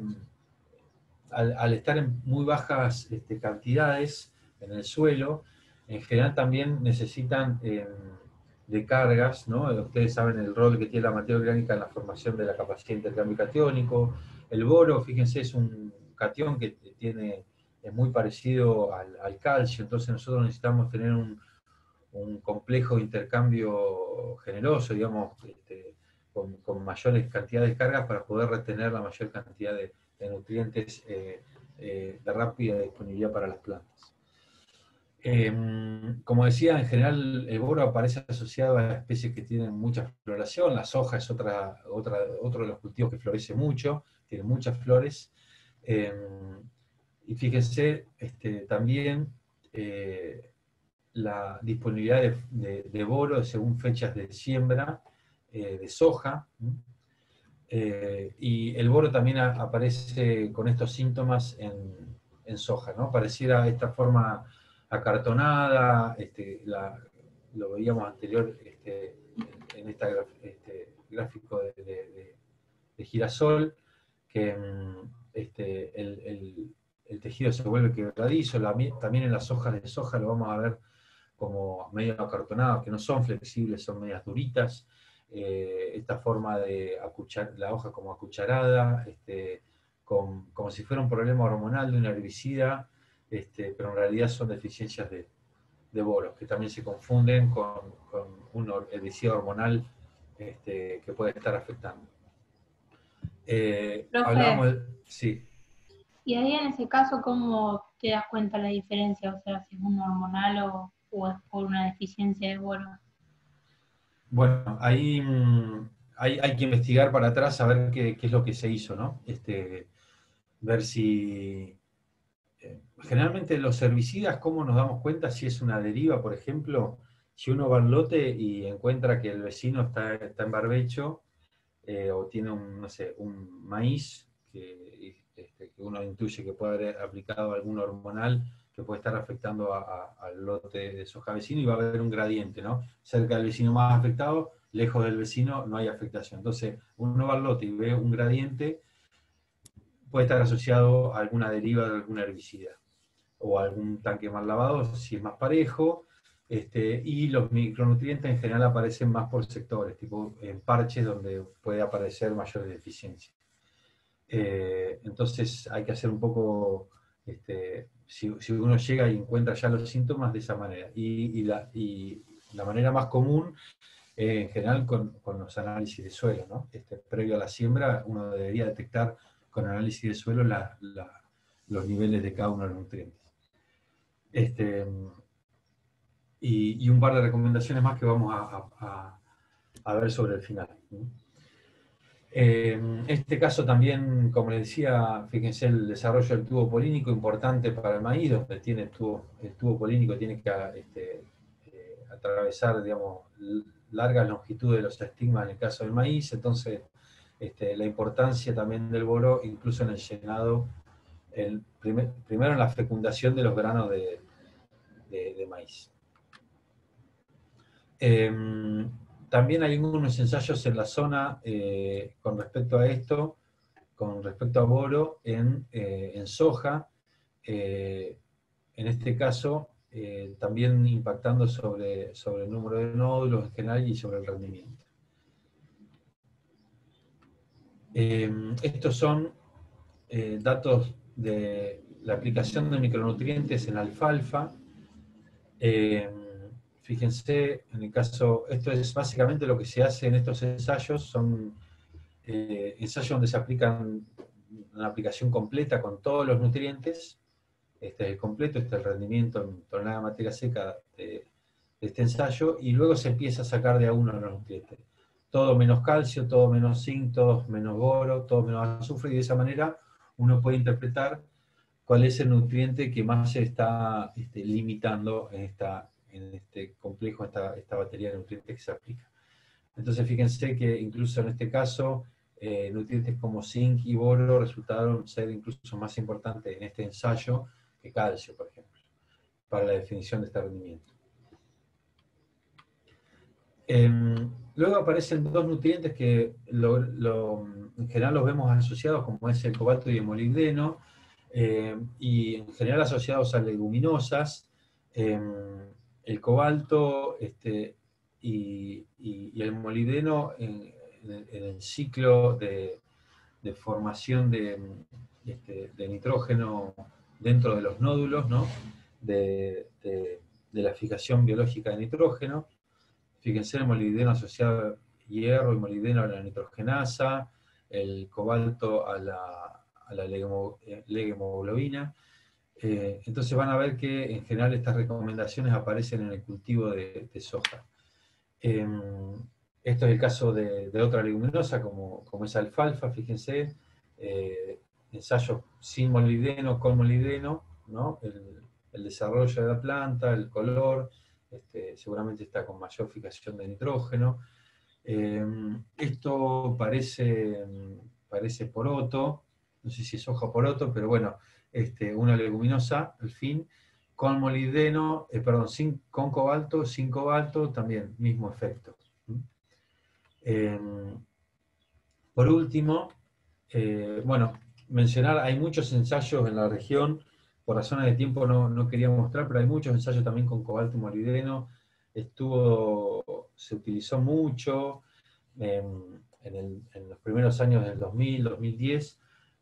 al estar en muy bajas cantidades en el suelo, en general también necesitan de cargas, ¿no? Ustedes saben el rol que tiene la materia orgánica en la formación de la capacidad de intercambio catiónico. El boro, fíjense, es un catión que es muy parecido al calcio, entonces nosotros necesitamos tener un complejo de intercambio generoso, digamos, con mayores cantidades de cargas para poder retener la mayor cantidad de nutrientes de rápida disponibilidad para las plantas. Como decía, en general el boro aparece asociado a especies que tienen mucha floración. La soja es otro de los cultivos que florece mucho, tiene muchas flores. Y fíjense también la disponibilidad de boro según fechas de siembra de soja. Y el boro también aparece con estos síntomas en soja, ¿no? Pareciera esta forma acartonada, lo veíamos anterior en este gráfico de girasol, que el tejido se vuelve quebradizo. También en las hojas de soja lo vamos a ver como medio acartonado, que no son flexibles, son medias duritas. Esta forma de la hoja como acucharada, como si fuera un problema hormonal de un herbicida, pero en realidad son deficiencias de boro, que también se confunden con un herbicida hormonal que puede estar afectando. Hablábamos sí. Y ahí en ese caso, ¿cómo te das cuenta la diferencia? O sea, si es un hormonal o es por una deficiencia de boro. Bueno, ahí hay que investigar para atrás a ver qué es lo que se hizo, ¿no? Ver si... generalmente los herbicidas, ¿cómo nos damos cuenta si es una deriva? Por ejemplo, si uno va al lote y encuentra que el vecino está en barbecho, o tiene un maíz que uno intuye que puede haber aplicado algún hormonal que puede estar afectando al lote de soja vecino, y va a haber un gradiente, ¿no? Cerca del vecino más afectado, lejos del vecino no hay afectación. Entonces, uno va al lote y ve un gradiente, puede estar asociado a alguna deriva de algún herbicida, o algún tanque mal lavado, si es más parejo, y los micronutrientes en general aparecen más por sectores, tipo en parches donde puede aparecer mayores deficiencias. Entonces hay que hacer un poco, si uno llega y encuentra ya los síntomas, de esa manera. Y la manera más común, en general, con los análisis de suelo, ¿no? Previo a la siembra, uno debería detectar con análisis de suelo los niveles de cada uno de los nutrientes. Y un par de recomendaciones más que vamos a ver sobre el final, ¿no? En este caso también, como les decía, fíjense el desarrollo del tubo polínico, importante para el maíz, donde tiene el tubo polínico tiene que atravesar, digamos, largas longitudes de los estigmas en el caso del maíz. Entonces la importancia también del boro, incluso en el llenado, primero en la fecundación de los granos de maíz. También hay algunos ensayos en la zona con respecto a esto, con respecto a boro en soja, en este caso también impactando sobre el número de nódulos en general y sobre el rendimiento. Estos son datos de la aplicación de micronutrientes en alfalfa. Fíjense, en el caso, esto es básicamente lo que se hace en estos ensayos, son ensayos donde se aplican una aplicación completa con todos los nutrientes. Este es el completo, este es el rendimiento en tonelada de materia seca de este ensayo, y luego se empieza a sacar de a uno los nutrientes. Todo menos calcio, todo menos zinc, todo menos boro, todo menos azufre, y de esa manera uno puede interpretar cuál es el nutriente que más se está limitando en este complejo, esta batería de nutrientes que se aplica. Entonces fíjense que incluso en este caso, nutrientes como zinc y boro resultaron ser incluso más importantes en este ensayo que calcio, por ejemplo, para la definición de este rendimiento. Luego aparecen dos nutrientes que en general los vemos asociados, como es el cobalto y el molibdeno, y en general asociados a leguminosas. El cobalto y el molibdeno en el ciclo de formación de nitrógeno dentro de los nódulos, ¿no? de la fijación biológica de nitrógeno. Fíjense, el molibdeno asociado a hierro y molibdeno a la nitrogenasa, el cobalto a la legemoglobina. Entonces van a ver que en general estas recomendaciones aparecen en el cultivo de soja. Esto es el caso de otra leguminosa como es alfalfa, fíjense, ensayos sin molibdeno, con molibdeno, ¿no? El desarrollo de la planta, el color, seguramente está con mayor fijación de nitrógeno. Esto parece poroto, no sé si es hoja poroto, pero bueno, una leguminosa, al fin, con molibdeno, con cobalto, sin cobalto, también mismo efecto. Por último, bueno, mencionar, hay muchos ensayos en la región, por razones de tiempo no quería mostrar, pero hay muchos ensayos también con cobalto y molibdeno. Se utilizó mucho en los primeros años del 2000, 2010,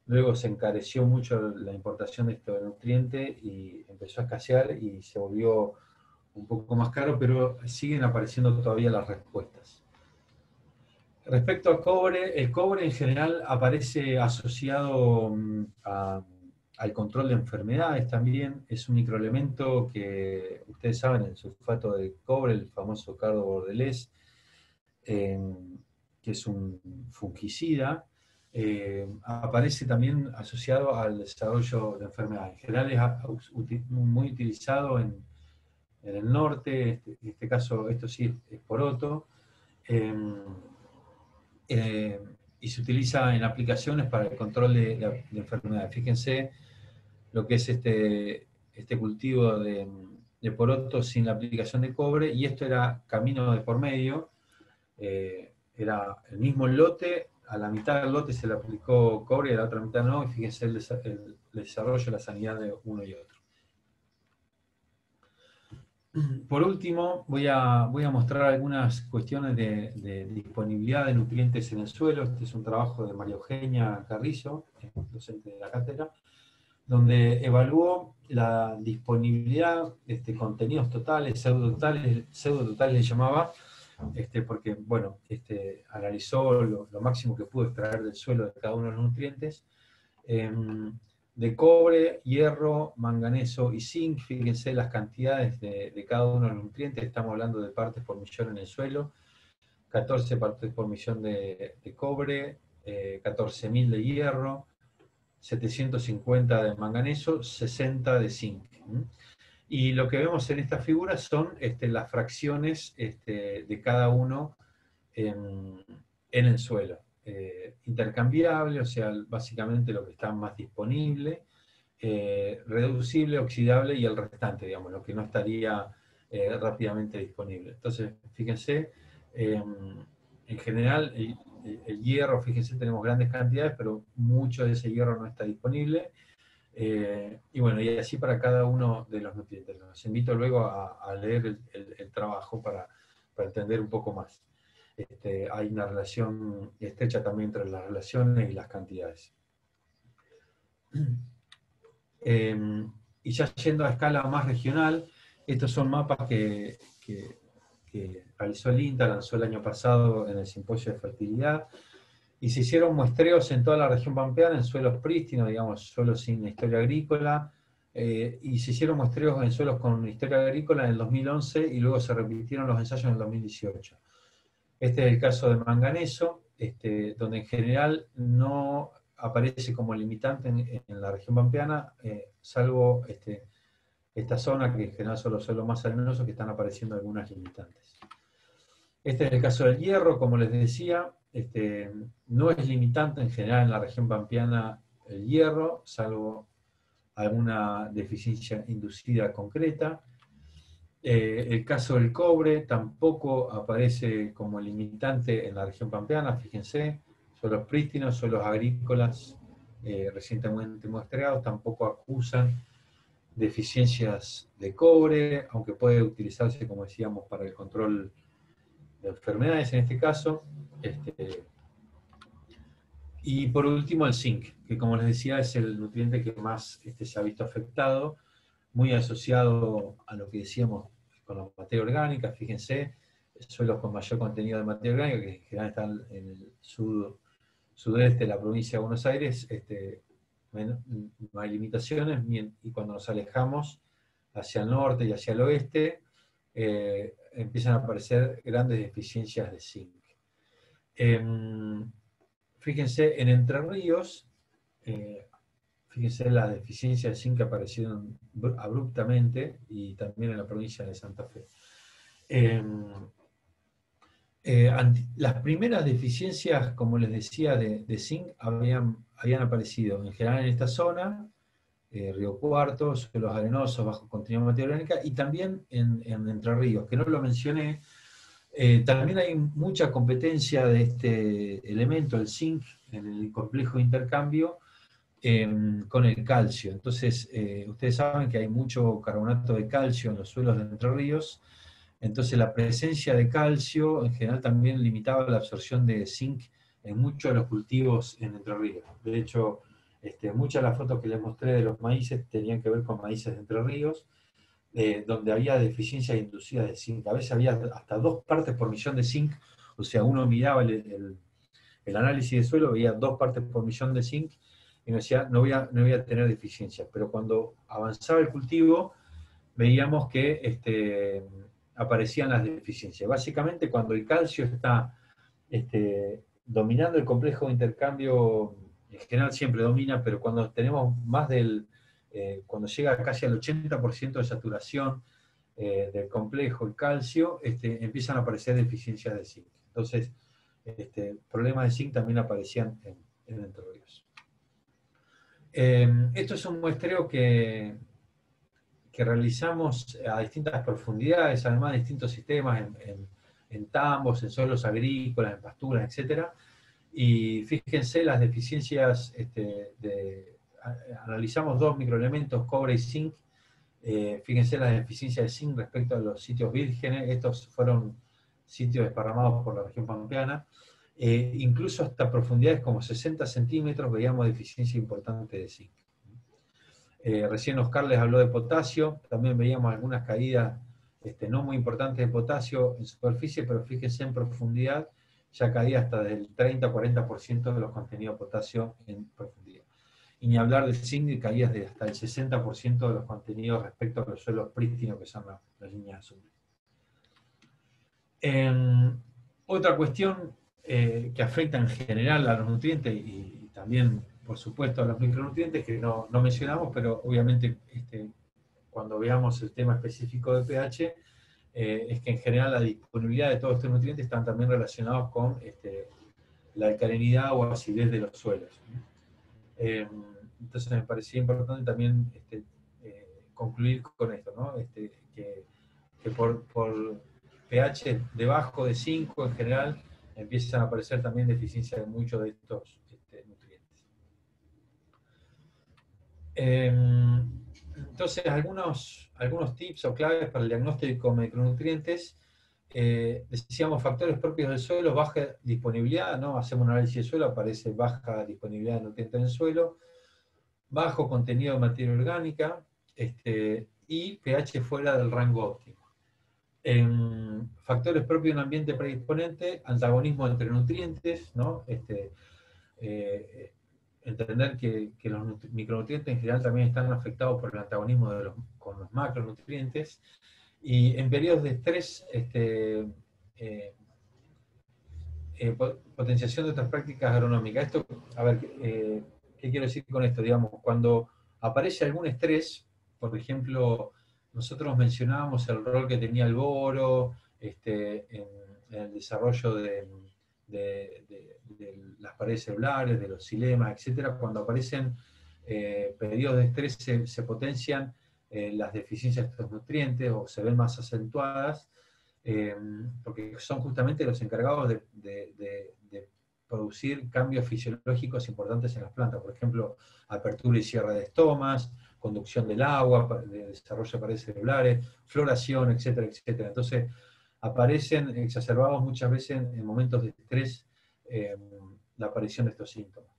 luego se encareció mucho la importación de este nutriente y empezó a escasear y se volvió un poco más caro, pero siguen apareciendo todavía las respuestas. Respecto al cobre, el cobre en general aparece asociado al control de enfermedades también. Es un microelemento que, ustedes saben, el sulfato de cobre, el famoso cardo bordelés, que es un fungicida, aparece también asociado al desarrollo de enfermedades. En general es muy utilizado en el norte, en este caso esto sí es poroto, y se utiliza en aplicaciones para el control de enfermedades. Fíjense lo que es este cultivo de poroto sin la aplicación de cobre, y esto era camino de por medio, era el mismo lote, a la mitad del lote se le aplicó cobre y a la otra mitad no, y fíjense el desarrollo, la sanidad de uno y otro. Por último, voy a mostrar algunas cuestiones de disponibilidad de nutrientes en el suelo. Este es un trabajo de María Eugenia Carrizo, docente de la cátedra, donde evaluó la disponibilidad, contenidos totales, pseudo-totales le llamaba, porque, bueno, analizó lo máximo que pudo extraer del suelo de cada uno de los nutrientes, de cobre, hierro, manganeso y zinc. Fíjense las cantidades de cada uno de los nutrientes, estamos hablando de partes por millón en el suelo, 14 partes por millón de cobre, 14.000 de hierro, 750 de manganeso, 60 de zinc. Y lo que vemos en esta figura son las fracciones de cada uno en el suelo. Intercambiable, o sea, básicamente lo que está más disponible, reducible, oxidable y el restante, digamos, lo que no estaría rápidamente disponible. Entonces, fíjense, en general, el hierro, fíjense, tenemos grandes cantidades, pero mucho de ese hierro no está disponible. Y bueno, y así para cada uno de los nutrientes. Los invito luego a leer el trabajo para entender un poco más. Hay una relación estrecha también entre las relaciones y las cantidades. Y ya yendo a escala más regional, estos son mapas que realizó el INTA, lanzó el año pasado en el Simposio de Fertilidad, y se hicieron muestreos en toda la región pampeana, en suelos prístinos, digamos, suelos sin historia agrícola, y se hicieron muestreos en suelos con historia agrícola en el 2011, y luego se repitieron los ensayos en el 2018. Este es el caso de manganeso, donde en general no aparece como limitante en la región pampeana, salvo esta zona, que en general son los suelos más arenosos, que están apareciendo algunas limitantes. Este es el caso del hierro, como les decía, no es limitante en general en la región pampeana el hierro, salvo alguna deficiencia inducida concreta. El caso del cobre tampoco aparece como limitante en la región pampeana, fíjense, suelos prístinos, suelos agrícolas recientemente muestreados, tampoco acusan deficiencias de cobre, aunque puede utilizarse, como decíamos, para el control de enfermedades en este caso. Y por último el zinc, que como les decía es el nutriente que más se ha visto afectado, muy asociado a lo que decíamos con la materia orgánica. Fíjense, suelos con mayor contenido de materia orgánica, que en general están en el sudeste de la provincia de Buenos Aires, no hay limitaciones, y cuando nos alejamos hacia el norte y hacia el oeste, empiezan a aparecer grandes deficiencias de zinc. Fíjense, en Entre Ríos, fíjense las deficiencias de zinc que aparecieron abruptamente, y también en la provincia de Santa Fe. Las primeras deficiencias, como les decía, de zinc habían aparecido en general en esta zona, Río Cuarto, suelos arenosos, bajo contenido de materia orgánica, y también en Entre Ríos, que no lo mencioné. También hay mucha competencia de este elemento, el zinc, en el complejo de intercambio con el calcio. Entonces, ustedes saben que hay mucho carbonato de calcio en los suelos de Entre Ríos. Entonces, la presencia de calcio en general también limitaba la absorción de zinc en muchos de los cultivos en Entre Ríos. De hecho, muchas de las fotos que les mostré de los maíces tenían que ver con maíces de Entre Ríos, donde había deficiencias inducidas de zinc. A veces había hasta 2 partes por millón de zinc, o sea, uno miraba el análisis de suelo, veía 2 partes por millón de zinc, y nos decía, no voy a tener deficiencias. Pero cuando avanzaba el cultivo, veíamos que aparecían las deficiencias. Básicamente, cuando el calcio está dominando el complejo de intercambio, en general siempre domina, pero cuando tenemos más cuando llega casi al 80% de saturación del complejo, el calcio, empiezan a aparecer deficiencias de zinc. Entonces, problemas de zinc también aparecían en Entre Ríos. Esto es un muestreo que realizamos a distintas profundidades, además de distintos sistemas, en tambos, en suelos agrícolas, en pasturas, etc. Y fíjense las deficiencias, analizamos 2 microelementos, cobre y zinc. Fíjense las deficiencias de zinc respecto a los sitios vírgenes. Estos fueron sitios desparramados por la región pampeana. Incluso hasta profundidades como 60 centímetros veíamos deficiencia importante de zinc. Recién Oscar les habló de potasio, también veíamos algunas caídas no muy importantes de potasio en superficie, pero fíjense en profundidad, ya caía hasta del 30-40% de los contenidos de potasio en profundidad. Y ni hablar de zinc, y caídas de hasta el 60% de los contenidos respecto a los suelos prístinos, que son las líneas azules. Otra cuestión que afecta en general a los nutrientes, y también, por supuesto, a los micronutrientes, que no mencionamos, pero obviamente cuando veamos el tema específico de pH, es que en general la disponibilidad de todos estos nutrientes están también relacionados con la alcalinidad o acidez de los suelos. Entonces me parecía importante también concluir con esto, ¿no? Que por pH debajo de 5 en general empiezan a aparecer también deficiencias de muchos de estos nutrientes. Entonces, algunos tips o claves para el diagnóstico de micronutrientes. Decíamos factores propios del suelo, baja disponibilidad, ¿no? Hacemos un análisis del suelo, aparece baja disponibilidad de nutrientes en el suelo, bajo contenido de materia orgánica, y pH fuera del rango óptimo. Factores propios de un ambiente predisponente, antagonismo entre nutrientes, ¿no? Entender que los micronutrientes en general también están afectados por el antagonismo con los macronutrientes, y en periodos de estrés, potenciación de otras prácticas agronómicas. Esto, a ver, ¿qué quiero decir con esto? Digamos, cuando aparece algún estrés, por ejemplo, nosotros mencionábamos el rol que tenía el boro en el desarrollo de las paredes celulares, de los xilemas, etc. Cuando aparecen periodos de estrés se potencian las deficiencias de estos nutrientes, o se ven más acentuadas, porque son justamente los encargados de producir cambios fisiológicos importantes en las plantas. Por ejemplo, apertura y cierre de estomas, conducción del agua, de desarrollo de paredes celulares, floración, etcétera, etcétera. Entonces, aparecen exacerbados muchas veces en momentos de estrés la aparición de estos síntomas.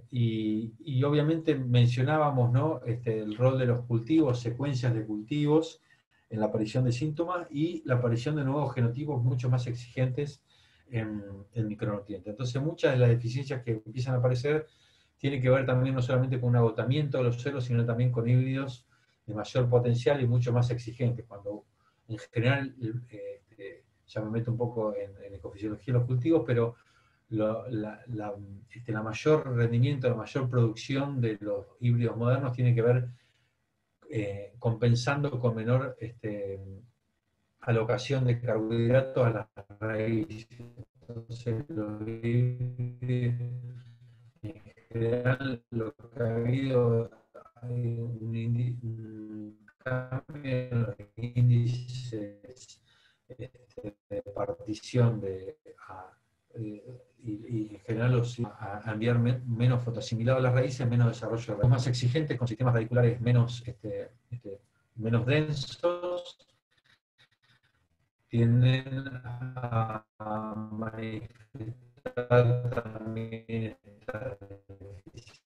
Y obviamente mencionábamos, ¿no? El rol de los cultivos, secuencias de cultivos en la aparición de síntomas y la aparición de nuevos genotipos mucho más exigentes en micronutrientes. Entonces muchas de las deficiencias que empiezan a aparecer tienen que ver también no solamente con un agotamiento de los suelos, sino también con híbridos de mayor potencial y mucho más exigentes, cuando en general, ya me meto un poco en ecofisiología de los cultivos, pero la mayor rendimiento, la mayor producción de los híbridos modernos tiene que ver compensando con menor alocación de carbohidratos a las raíces. Entonces, los híbridos, en general, lo que ha habido, hay un cambio en los índices de partición y en general a enviar menos fotoasimilado a las raíces, menos desarrollo de raíces. Más exigentes, con sistemas radiculares menos densos, tienden a manifestar también esta deficiencia.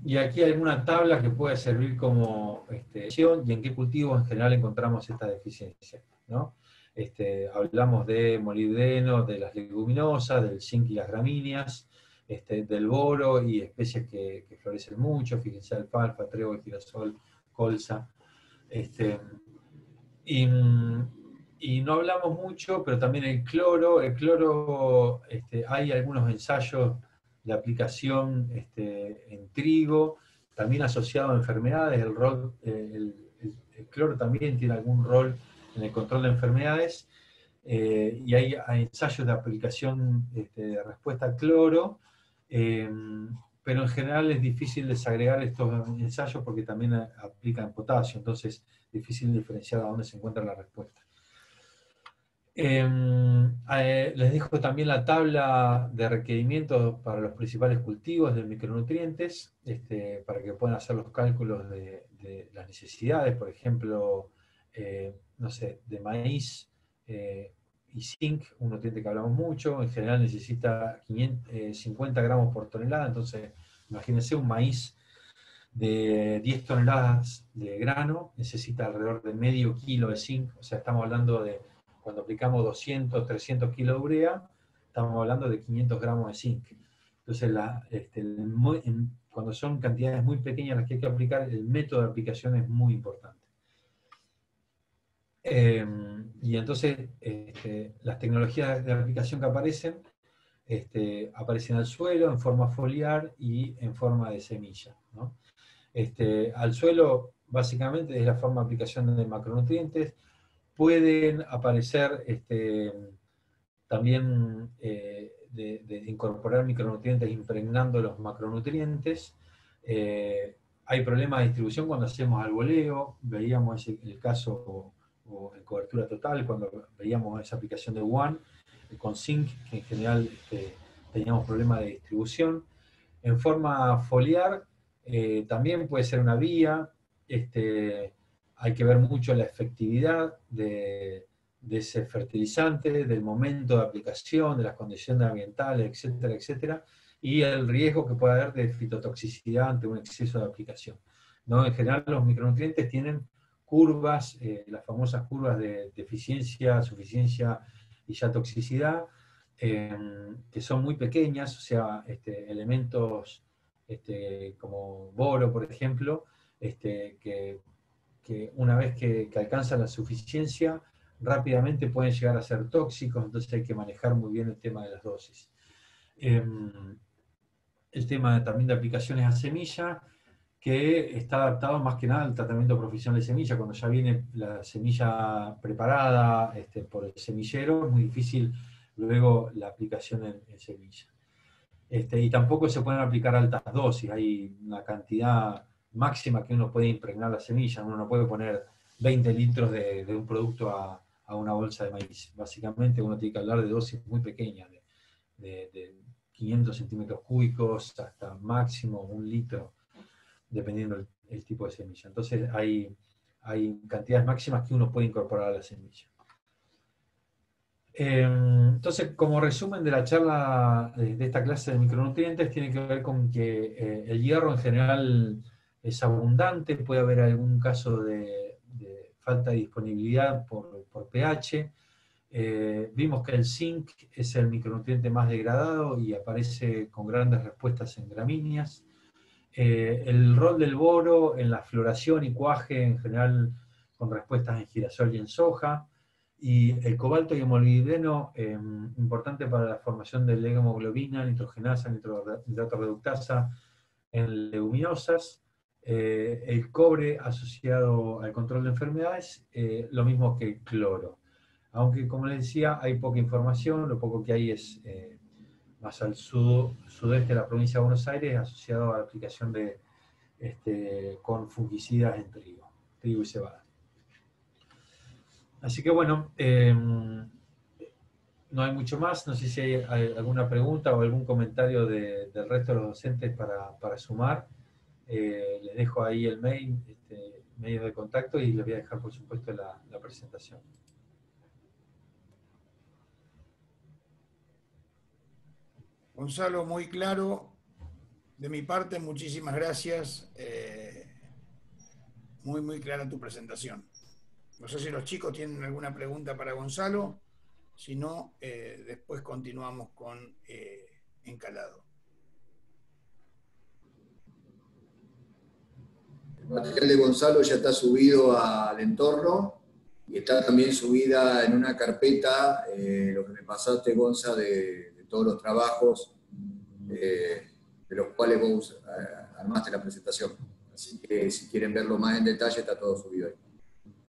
Y aquí hay una tabla que puede servir como y en qué cultivos en general encontramos esta deficiencia, ¿no? Hablamos de molibdeno, de las leguminosas, del zinc y las gramíneas, del boro y especies que florecen mucho, fíjense, alfalfa, trébol, girasol, colza. Y no hablamos mucho, pero también el cloro, hay algunos ensayos de aplicación en trigo, también asociado a enfermedades. El cloro también tiene algún rol en el control de enfermedades, y hay ensayos de aplicación de respuesta al cloro, pero en general es difícil desagregar estos ensayos porque también aplican potasio, entonces es difícil diferenciar a dónde se encuentra la respuesta. Les dejo también la tabla de requerimientos para los principales cultivos de micronutrientes, para que puedan hacer los cálculos de las necesidades, por ejemplo, no sé, de maíz y zinc, un nutriente que hablamos mucho, en general necesita 50 gramos por tonelada, entonces imagínense un maíz de 10 toneladas de grano, necesita alrededor de medio kilo de zinc, o sea, estamos hablando de, cuando aplicamos 200, 300 kilos de urea, estamos hablando de 500 gramos de zinc. Entonces, cuando son cantidades muy pequeñas las que hay que aplicar, el método de aplicación es muy importante. Y entonces, las tecnologías de aplicación que aparecen al suelo en forma foliar y en forma de semilla, ¿no? Al suelo, básicamente, es la forma de aplicación de macronutrientes. Pueden aparecer también de incorporar micronutrientes impregnando los macronutrientes. Hay problemas de distribución cuando hacemos alboleo, veíamos el caso o en cobertura total, cuando veíamos esa aplicación de One con zinc, que en general teníamos problemas de distribución. En forma foliar, también puede ser una vía. Hay que ver mucho la efectividad de ese fertilizante, del momento de aplicación, de las condiciones ambientales, etcétera, etcétera, y el riesgo que puede haber de fitotoxicidad ante un exceso de aplicación, ¿no? En general, los micronutrientes tienen curvas, las famosas curvas de deficiencia, suficiencia y ya toxicidad, que son muy pequeñas, o sea, elementos como boro, por ejemplo, que una vez que alcanzan la suficiencia, rápidamente pueden llegar a ser tóxicos, entonces hay que manejar muy bien el tema de las dosis. El tema también de aplicaciones a semilla, que está adaptado más que nada al tratamiento profesional de semilla. Cuando ya viene la semilla preparada por el semillero, es muy difícil luego la aplicación en semilla. Y tampoco se pueden aplicar altas dosis, hay una cantidad máxima que uno puede impregnar la semilla, uno no puede poner 20 litros de un producto a a una bolsa de maíz. Básicamente uno tiene que hablar de dosis muy pequeñas, de 500 centímetros cúbicos hasta máximo 1 litro, dependiendo el tipo de semilla. Entonces hay cantidades máximas que uno puede incorporar a la semilla. Entonces, como resumen de la charla de esta clase de micronutrientes, tiene que ver con que el hierro en general es abundante, puede haber algún caso de falta de disponibilidad por pH. Vimos que el zinc es el micronutriente más degradado y aparece con grandes respuestas en gramíneas. El rol del boro en la floración y cuaje en general con respuestas en girasol y en soja. Y el cobalto y el molibdeno, importante para la formación de la hemoglobina, nitrogenasa, nitrato reductasa en leguminosas. El cobre asociado al control de enfermedades, lo mismo que el cloro. Aunque, como les decía, hay poca información, lo poco que hay es más al sudeste de la provincia de Buenos Aires, asociado a la aplicación con fungicidas en trigo y cebada. Así que bueno, no hay mucho más. No sé si hay alguna pregunta o algún comentario del resto de los docentes para sumar. Les dejo ahí el mail, medios de contacto, y les voy a dejar, por supuesto, la presentación. Gonzalo, muy claro. De mi parte, muchísimas gracias. Muy clara tu presentación. No sé si los chicos tienen alguna pregunta para Gonzalo. Si no, después continuamos con Encalado. El material de Gonzalo ya está subido al entorno y está también subida en una carpeta, lo que me pasaste, Gonza, de todos los trabajos de los cuales vos armaste la presentación. Así que si quieren verlo más en detalle, está todo subido ahí.